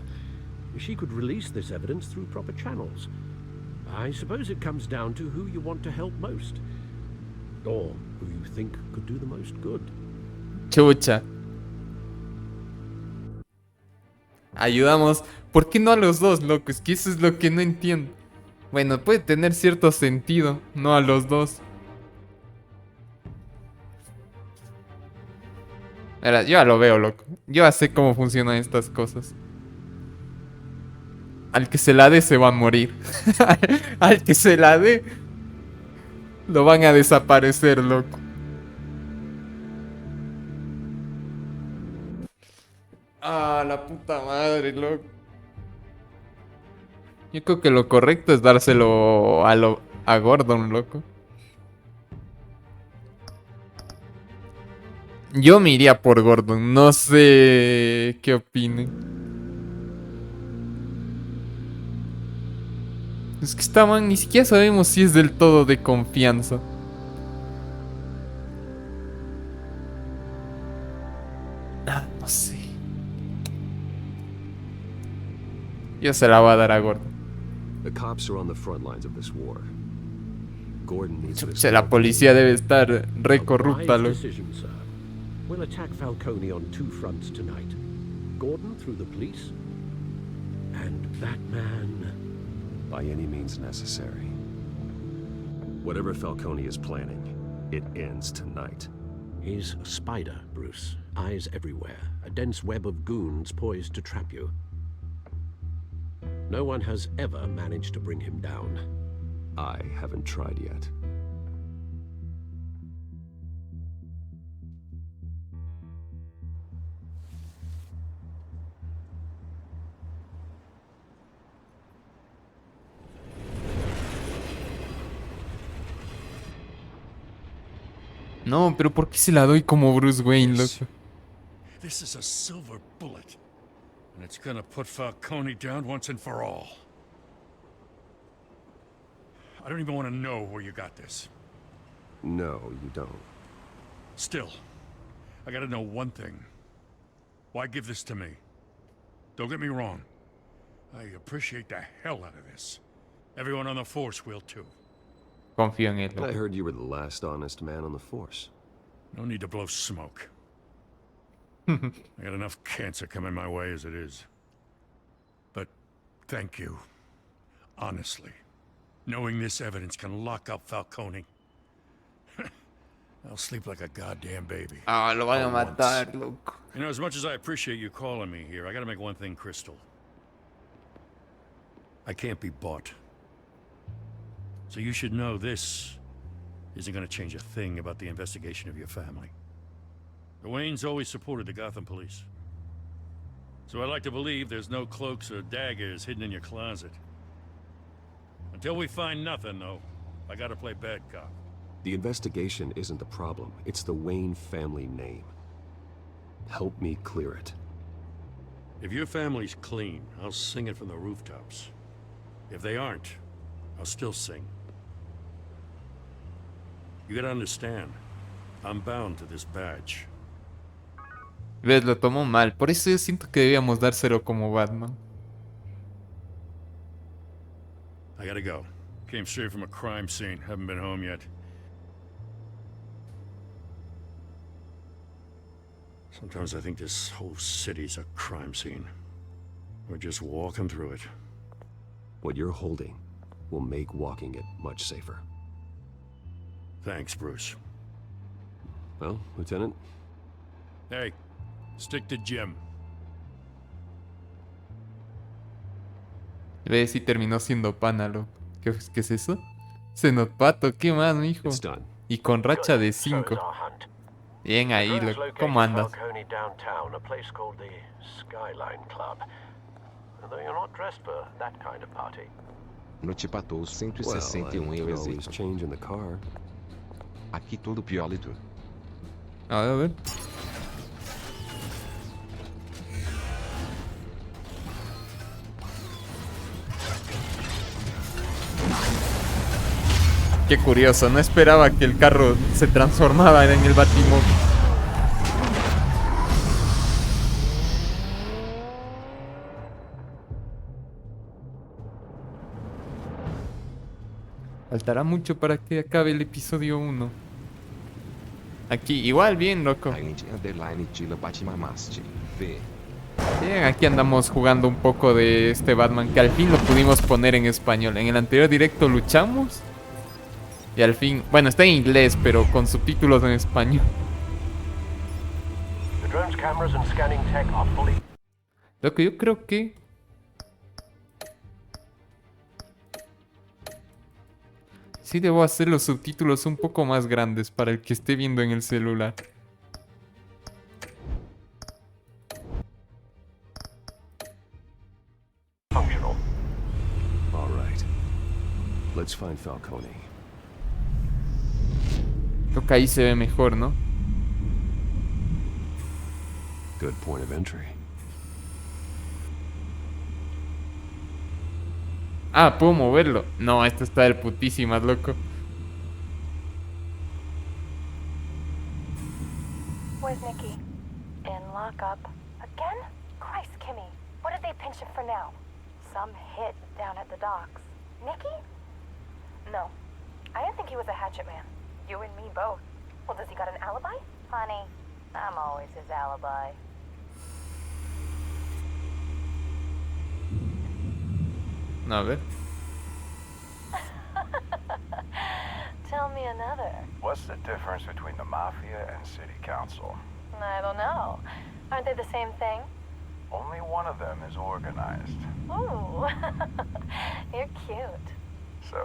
S4: She could release this evidence through proper channels. I suppose it comes down to who you want to help most. Or who you think could do the most good.
S1: Chucha. Ayudamos. ¿Por qué no a los dos, loco? Es que eso es lo que no entiendo. Bueno, puede tener cierto sentido. No a los dos. Mira, yo ya lo veo, loco. Yo ya sé cómo funcionan estas cosas. Al que se la dé se va a morir. Al que se la dé lo van a desaparecer, loco. Ah, la puta madre, loco. Yo creo que lo correcto es dárselo a Gordon, loco. Yo me iría por Gordon. No sé qué opinen. Es que estaban, ni siquiera sabemos si es del todo de confianza. Ah, no sé. Yo se la voy a dar a Gordon.
S5: The cops are on the front lines of this war. Gordon needs
S1: to. La policía debe estar re corrupta, loco.
S4: We'll attack Falcone on two fronts tonight. Gordon through the police, and Batman
S5: by any means necessary. Whatever Falcone is planning, it ends tonight.
S4: He's a spider, Bruce. Eyes everywhere. A dense web of goons poised to trap you. No one has ever managed to bring him down.
S5: I haven't tried yet.
S1: No, pero ¿por qué se la doy como Bruce Wayne, loco?
S19: This is a silver bullet. And it's gonna put Falcone down once and for all. I don't even want to know where you got this.
S9: No, you don't.
S19: Still, I gotta know one thing. Why give this to me? Don't get me wrong. I appreciate the hell out of this. Everyone on the Force will too.
S1: Confío en él.
S9: I heard you were the last honest man on the Force.
S19: No need to blow smoke. I got enough cancer coming my way as it is. But thank you. Honestly. Knowing this evidence can lock up Falcone. I'll sleep like a goddamn baby.
S1: Ah, lo van a matar, loco.
S19: You know, as much as I appreciate you calling me here, I gotta make one thing crystal. I can't be bought. So you should know this isn't gonna change a thing about the investigation of your family. The Waynes always supported the Gotham police. So I'd like to believe there's no cloaks or daggers hidden in your closet. Until we find nothing, though, I gotta play bad cop.
S9: The investigation isn't the problem. It's the Wayne family name. Help me clear it.
S19: If your family's clean, I'll sing it from the rooftops. If they aren't, I'll still sing. You gotta understand, I'm bound to this badge.
S1: ¿Ves? Lo tomó mal. Por eso yo siento que debíamos dárselo como Batman.
S19: I gotta go. Came straight from a crime scene. Haven't been home yet. Sometimes I think this whole city's a crime scene. We're just walking through it.
S9: What you're holding will make walking it much safer.
S19: Thanks, Bruce.
S9: Well, Lieutenant?
S19: Hey, stick to Jim.
S1: ¿Ves? Y terminó siendo pana, loco. ¿Qué es eso? Cenotpato, ¿qué más, mijo? Y con racha de 5. Bien ahí, loco. ¿Cómo andas?
S4: Downtown, a place called the Skyline Club. Though you're not dressed for that kind of party.
S2: Notipatou 161 em execução.
S9: Change in the car.
S2: Aqui todo piólito.
S1: A ver. Qué curioso, no esperaba que el carro se transformara en el Batimóvil. Faltará mucho para que acabe el episodio 1. Aquí, igual bien, loco. Bien, aquí andamos jugando un poco de este Batman que al fin lo pudimos poner en español. En el anterior directo luchamos. Y al fin, bueno, está en inglés, pero con subtítulos en español. Loco, yo creo que... sí debo hacer los subtítulos un poco más grandes para el que esté viendo en el celular.
S9: Functional. All right. Let's find Falcone.
S1: Creo que ahí se ve mejor, ¿no?
S9: Good point of entry.
S1: Ah, puedo moverlo. No, esto está del putísimas, loco.
S20: Where's Nikki? In lockup. Again? Christ, Kimmy. What did they pinch him for now? Some hit down at the docks. Nikki? No. I didn't think he was a hatchet man. You and me both. Well, does he got an alibi? Honey, I'm always his alibi.
S1: A ver.
S20: Tell me another.
S3: What's the difference between the Mafia and City Council?
S20: I don't know. Aren't they the same thing?
S3: Only one of them is organized.
S20: Ooh. You're cute.
S3: So,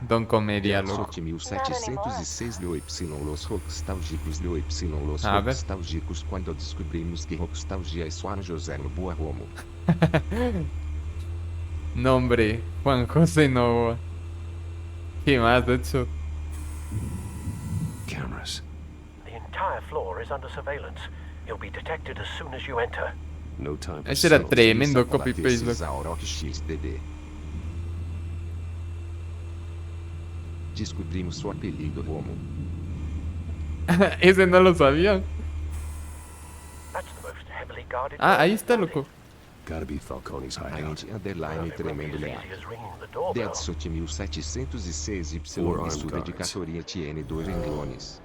S1: Don Comedia, loco.
S2: 1706 do Y los Rockstálgicos do Y los Rockstálgicos quando descobrimos que Rockstalgia es Juan José Novoa Romo.
S1: Nombre, Juan José Novoa. ¿Qué más, de hecho?
S4: Cameras. The entire floor is under surveillance. You'll be detected as soon as you enter.
S5: No time for
S1: Ese era
S5: subtleties.
S1: tremendo copy-paste, loco.
S2: Auroch XDD. Descobrimos su apelido como.
S1: Ese no lo sabía.
S3: That's the most heavily guarded.
S1: Ah, ahí está, loco.
S5: Gotta be Falcone's hideout.
S2: Agente underline tremendo leal. Dead 1706 Y subdedicatória Etienne 2 renglones.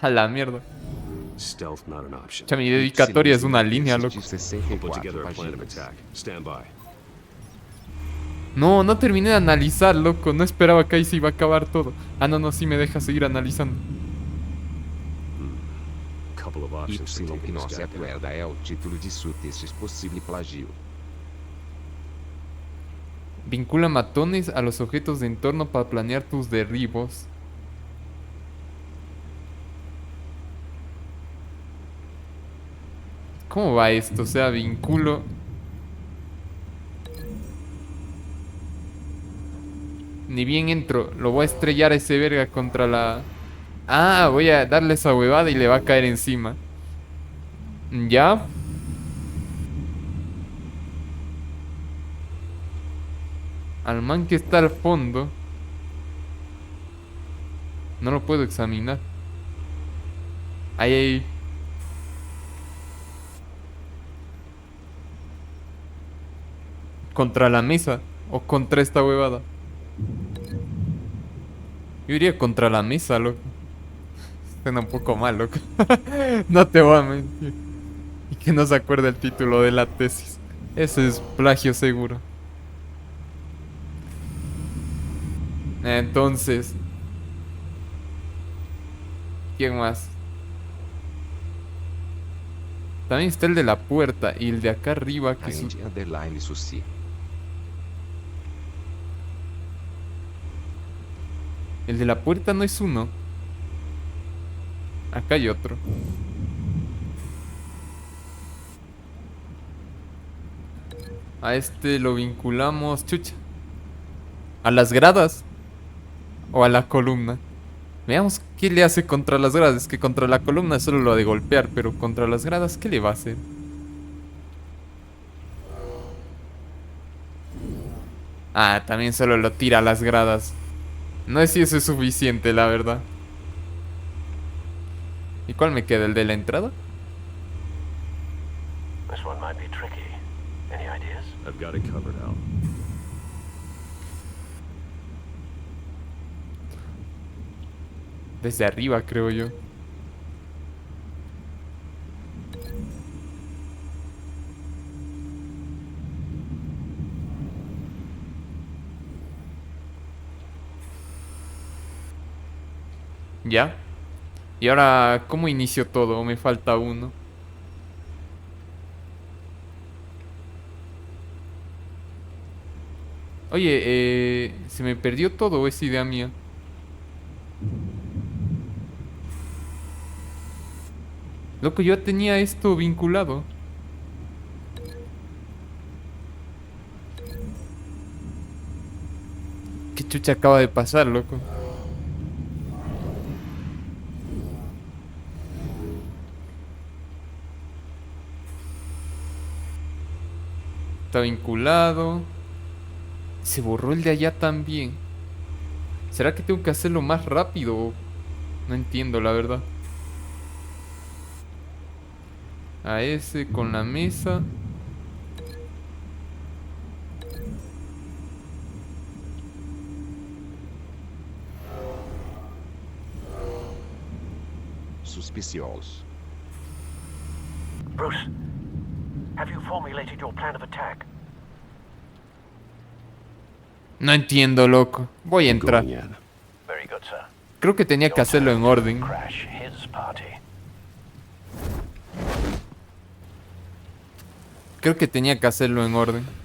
S1: A la mierda.
S5: Stealth not an option.
S1: Cha, mi dedicatoria es una línea, loco.
S5: We'll put together a plan of
S2: páginas.
S5: attack. Stand by.
S1: No, no terminé de analizar, loco. No esperaba que ahí se iba a acabar todo. Ah, no, no, sí me deja seguir analizando.
S5: Couple of options for
S2: Y que
S5: taking
S2: não
S5: this
S2: se
S5: guy down.
S2: acuerda é o título de sua tesis possível plagio.
S1: Vincula matones a los objetos de entorno para planear tus derribos. ¿Cómo va esto? O sea, vinculo... Ni bien entro, lo voy a estrellar a ese verga contra la... Ah, voy a darle esa huevada y le va a caer encima. ¿Ya? Al man que está al fondo no lo puedo examinar. Ahí, ahí. ¿Contra la mesa o contra esta huevada? Yo iría contra la mesa, loco. Suena un poco mal, loco. No te voy a mentir. Y que no se acuerde el título de la tesis. Ese es plagio seguro. Entonces, ¿quién más? También está el de la puerta y el de acá arriba que es...
S2: Agente underline Susi.
S1: El de la puerta no es uno. Acá hay otro. A este lo vinculamos, chucha, a las gradas o a la columna. Veamos qué le hace contra las gradas. Es que contra la columna solo lo ha de golpear, pero contra las gradas, ¿qué le va a hacer? Ah, también solo lo tira a las gradas. No sé si eso es suficiente, la verdad. ¿Y cuál me queda? ¿El de la entrada?
S3: This one might be tricky. Any ideas?
S5: I've got it covered, Al.
S1: Desde arriba, creo yo. ¿Ya? Y ahora, ¿cómo inicio todo? ¿O me falta uno? Oye, ¿se me perdió todo o es idea mía? Loco, yo tenía esto vinculado. ¿Qué chucha acaba de pasar, loco? Está vinculado. Se borró el de allá también. ¿Será que tengo que hacerlo más rápido? No entiendo, la verdad. A ese con la mesa.
S2: Suspiciosos.
S3: Bruce, have you formulated your plan of attack?
S1: No entiendo, loco. Voy a entrar.
S3: Very good, sir.
S1: Creo que tenía que hacerlo en orden.
S3: Crash his party.
S1: Creo que tenía que hacerlo en orden.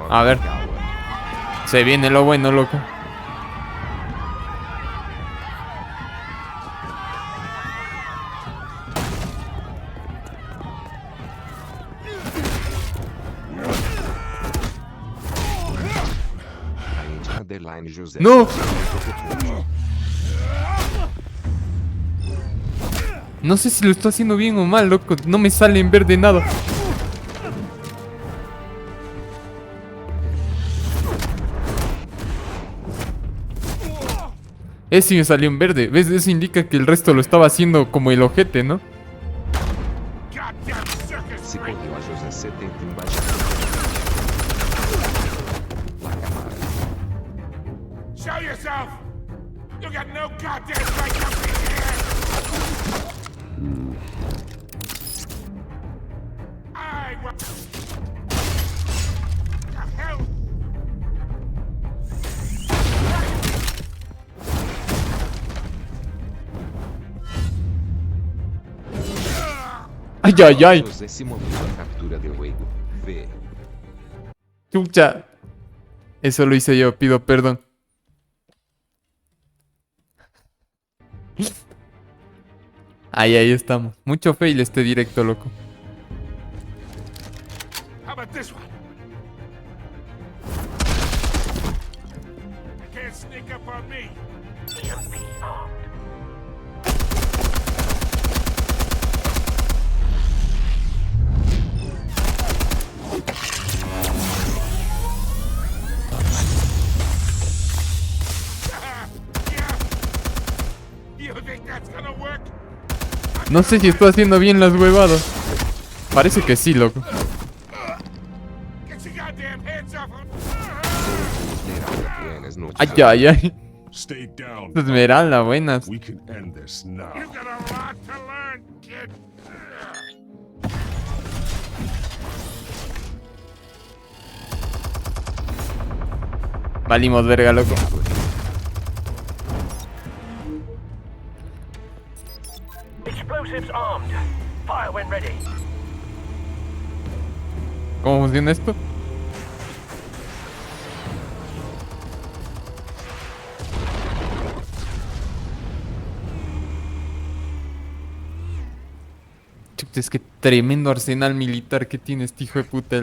S1: A ver. Se viene lo bueno, loco. ¡No! No sé si lo estoy haciendo bien o mal, loco. No me sale en verde nada. Ese me salió en verde. ¿Ves? Eso indica que el resto lo estaba haciendo como el ojete, ¿no?
S13: Show yourself! You got no goddamn right to be here! I will... The hell?
S1: Ay, ay, ay. Chucha. Eso lo hice yo, pido perdón. Ahí estamos. Mucho fail este directo, loco.
S13: How about this one? You can't sneak up on me. You think that's gonna work?
S1: No sé si estoy haciendo bien las huevadas. Parece que sí, loco.
S13: Get your goddamn hands off him.
S1: Ay, ay, ay.
S5: Stay down.
S1: Esmeralda, buenas.
S5: We can end this now.
S13: You got a lot to learn, kid.
S1: Valimos verga, loco.
S7: Explosives armed. Fire when ready.
S1: ¿Cómo funciona esto? Chuta, es que tremendo arsenal militar que tiene este hijo de puta.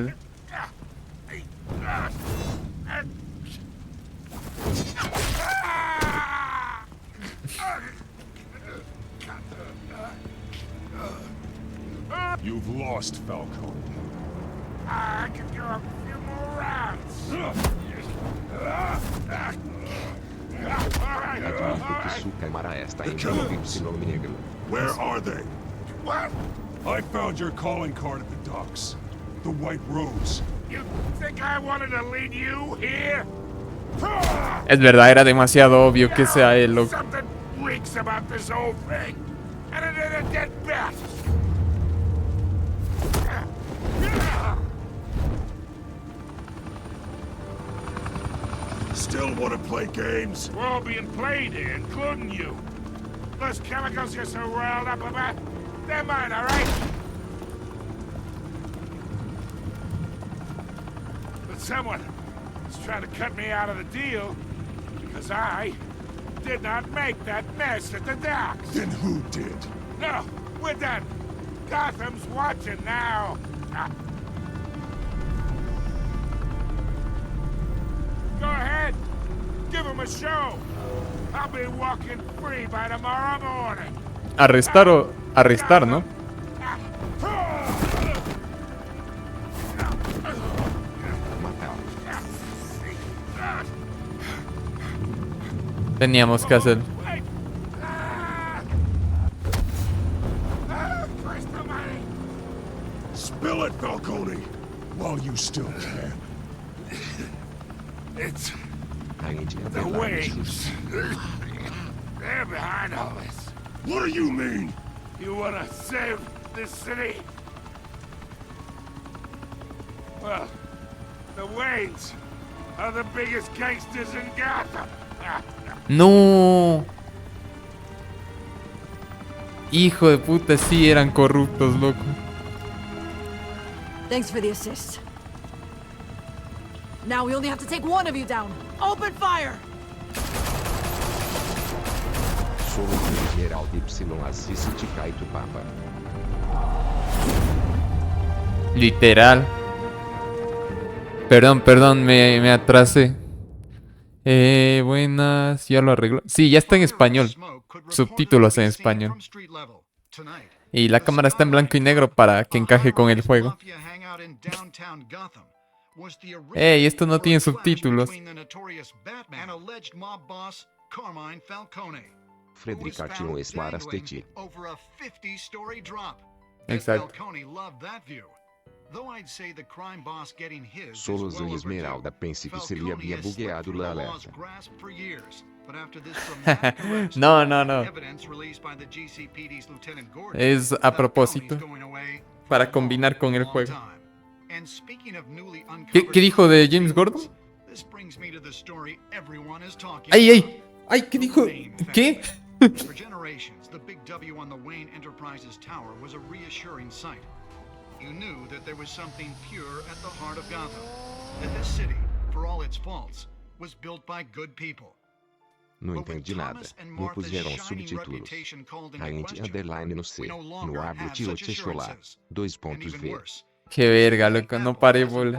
S5: You've lost, Falcone.
S13: I can go a few more rounds.
S5: Where are they?
S13: What?
S5: I found your calling card at the docks. The White Rose.
S13: You think I wanted to lead you here?
S1: Es verdad, era demasiado obvio que sea él, loco.
S13: Something reeks about this whole thing. And it ain't a dead bat.
S5: Still want to play games?
S13: We're all being played here, including you. Those chemicals you're so riled up about, they're mine, all right? But someone is trying to cut me out of the deal because I did not make that mess at the docks.
S5: Then who did?
S13: No, we're done. Gotham's watching now. Go ahead. Give him a show. I'll be walking free by tomorrow morning.
S1: Arrestar o arrestar, ¿no? Teníamos que hacer.
S5: Spill it, Falcone, while you still can.
S13: It's the waves. They're behind all this.
S5: What do you mean?
S13: You wanna save this city? Well, the Waynes are the biggest gangsters in Gotham.
S1: No. Hijo de puta, sí eran corruptos, loco.
S12: Thanks for the assist.
S7: Now we only have to take one of you down. Open fire!
S2: Soluções geral de Y assiste Kaito Papa.
S1: Literal. Perdón, me atrasé. Buenas, ya lo arreglo. Sí, ya está en español. Subtítulos en español. Y la cámara está en blanco y negro para que encaje con el juego. Ey, esto no tiene subtítulos.
S2: Frederica tinha esclaras de ti.
S1: Exacto.
S2: Solo Zan Esmeralda pense que se lhe havia bugueado o alerta.
S1: No. Es a propósito. Para combinar con el juego. ¿Qué dijo de James Gordon? ¡Ay! ¿Qué dijo? ¿Qué?
S14: For generations, the big W on the Wayne Enterprises tower was a reassuring sight. You knew that there was something pure at the heart of Gotham. That this city, for all its faults, was built by good people.
S2: Não entendi nada. Me puseram subtítulos. Agente underline no C. No abro tiro cholar. 2.v.
S1: Qué verga, loco. No paré bola.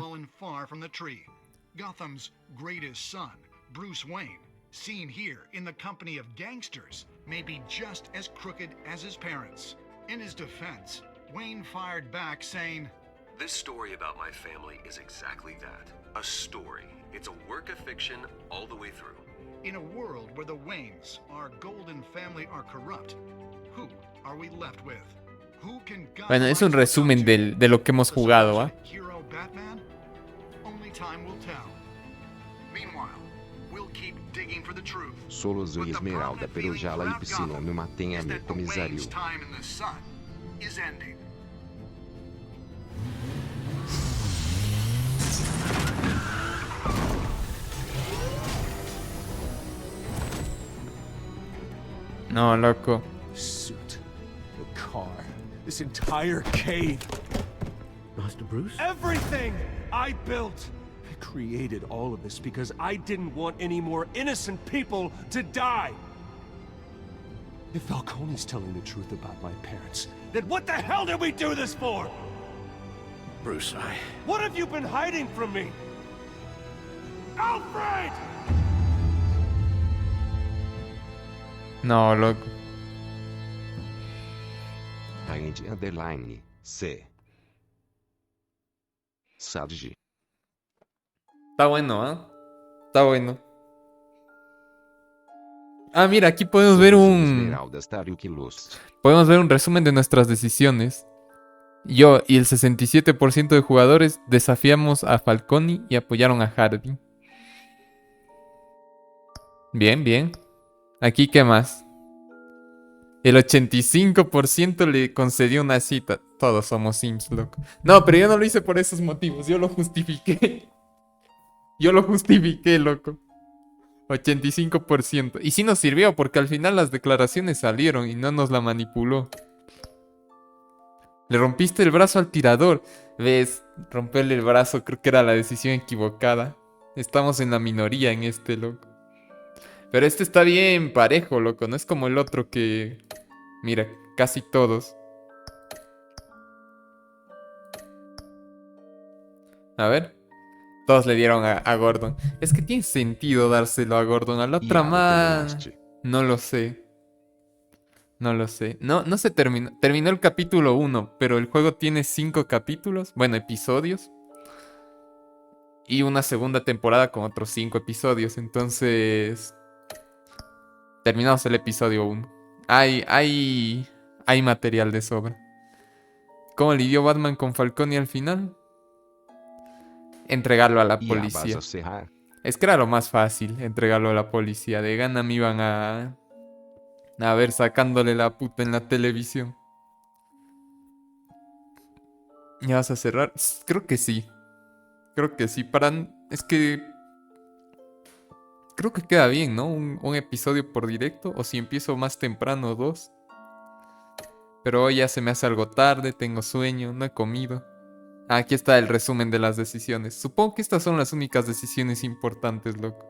S14: Gotham's greatest son, Bruce Wayne, seen here in the company of gangsters, may be just as crooked as his parents. In his defense, Wayne fired back saying,
S9: "This story about my family is exactly that. A story. It's a work of fiction all the way through."
S14: In a world where the Waynes, our golden family, are corrupt, who are we left with? Who can guide
S1: Bueno, es un resumen de lo que hemos jugado, ¿ah?
S14: hero Batman? Only time will tell. Meanwhile, we'll keep digging for the truth.
S2: Solo Zan Esmeralda, pero já la Y me mantém a mi comisario.
S14: Time in the sun is ending.
S1: No, loco.
S18: The suit, the car, this entire cave.
S4: Master Bruce?
S18: Everything I built. I created all of this because I didn't want any more innocent people to die. If Falcone's telling the truth about my parents, then what the hell did we do this for?
S4: Bruce,
S18: What have you been hiding from me? Alfred!
S1: No, loco.
S2: Agente underline C. Sarge.
S1: Está bueno, ¿ah? Está bueno. Ah, mira, aquí podemos ver Podemos ver un resumen de nuestras decisiones. Yo y el 67% de jugadores desafiamos a Falcone y apoyaron a Harvey. Bien. Aquí, ¿qué más? El 85% le concedió una cita. Todos somos Sims, loco. No, pero yo no lo hice por esos motivos. Yo lo justifiqué. Loco. 85%. Y sí nos sirvió porque al final las declaraciones salieron y no nos la manipuló. Le rompiste el brazo al tirador. ¿Ves? Romperle el brazo creo que era la decisión equivocada. Estamos en la minoría en este, loco. Pero este está bien parejo, loco. No es como el otro que... Mira, casi todos. A ver. Todos le dieron a Gordon. Es que tiene sentido dárselo a Gordon. A la otra más... No lo sé. No se terminó. Terminó el capítulo 1, pero el juego tiene 5 capítulos. Bueno, episodios. Y una segunda temporada con otros 5 episodios. Entonces... Terminamos el episodio 1. Hay material de sobra. ¿Cómo lidió Batman con Falcone al final? Entregarlo a la policía. Es que era lo más fácil, entregarlo a la policía. De gana me iban a ver sacándole la puta en la televisión. ¿Ya vas a cerrar? Creo que sí. Es que... Creo que queda bien, ¿no? Un episodio por directo. O si empiezo más temprano, 2. Pero hoy ya se me hace algo tarde, tengo sueño, no he comido. Aquí está el resumen de las decisiones. Supongo que estas son las únicas decisiones importantes, loco.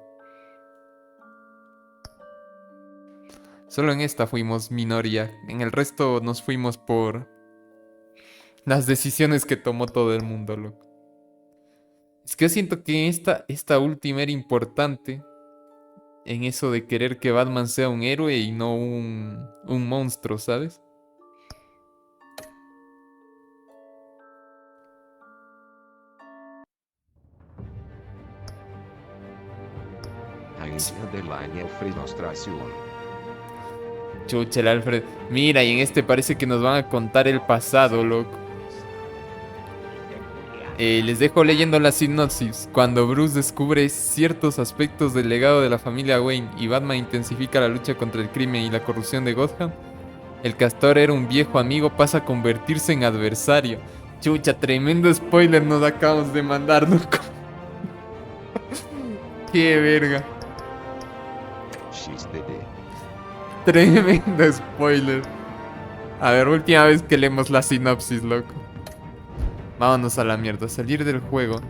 S1: Solo en esta fuimos minoría. En el resto nos fuimos por las decisiones que tomó todo el mundo, loco. Es que yo siento que esta última era importante en eso de querer que Batman sea un héroe y no un monstruo, ¿sabes?
S2: A India dell'Agne Alfred Nostracion.
S1: Chucha, el Alfred. Mira, y en este parece que nos van a contar el pasado, loco. Les dejo leyendo la sinopsis. Cuando Bruce descubre ciertos aspectos del legado de la familia Wayne y Batman intensifica la lucha contra el crimen y la corrupción de Gotham, el castor era un viejo amigo, pasa a convertirse en adversario. Chucha, tremendo spoiler nos acabamos de mandar, loco. Qué verga. Tremendo spoiler. A ver, última vez que leemos la sinopsis, loco. Vámonos a la mierda. Salir del juego.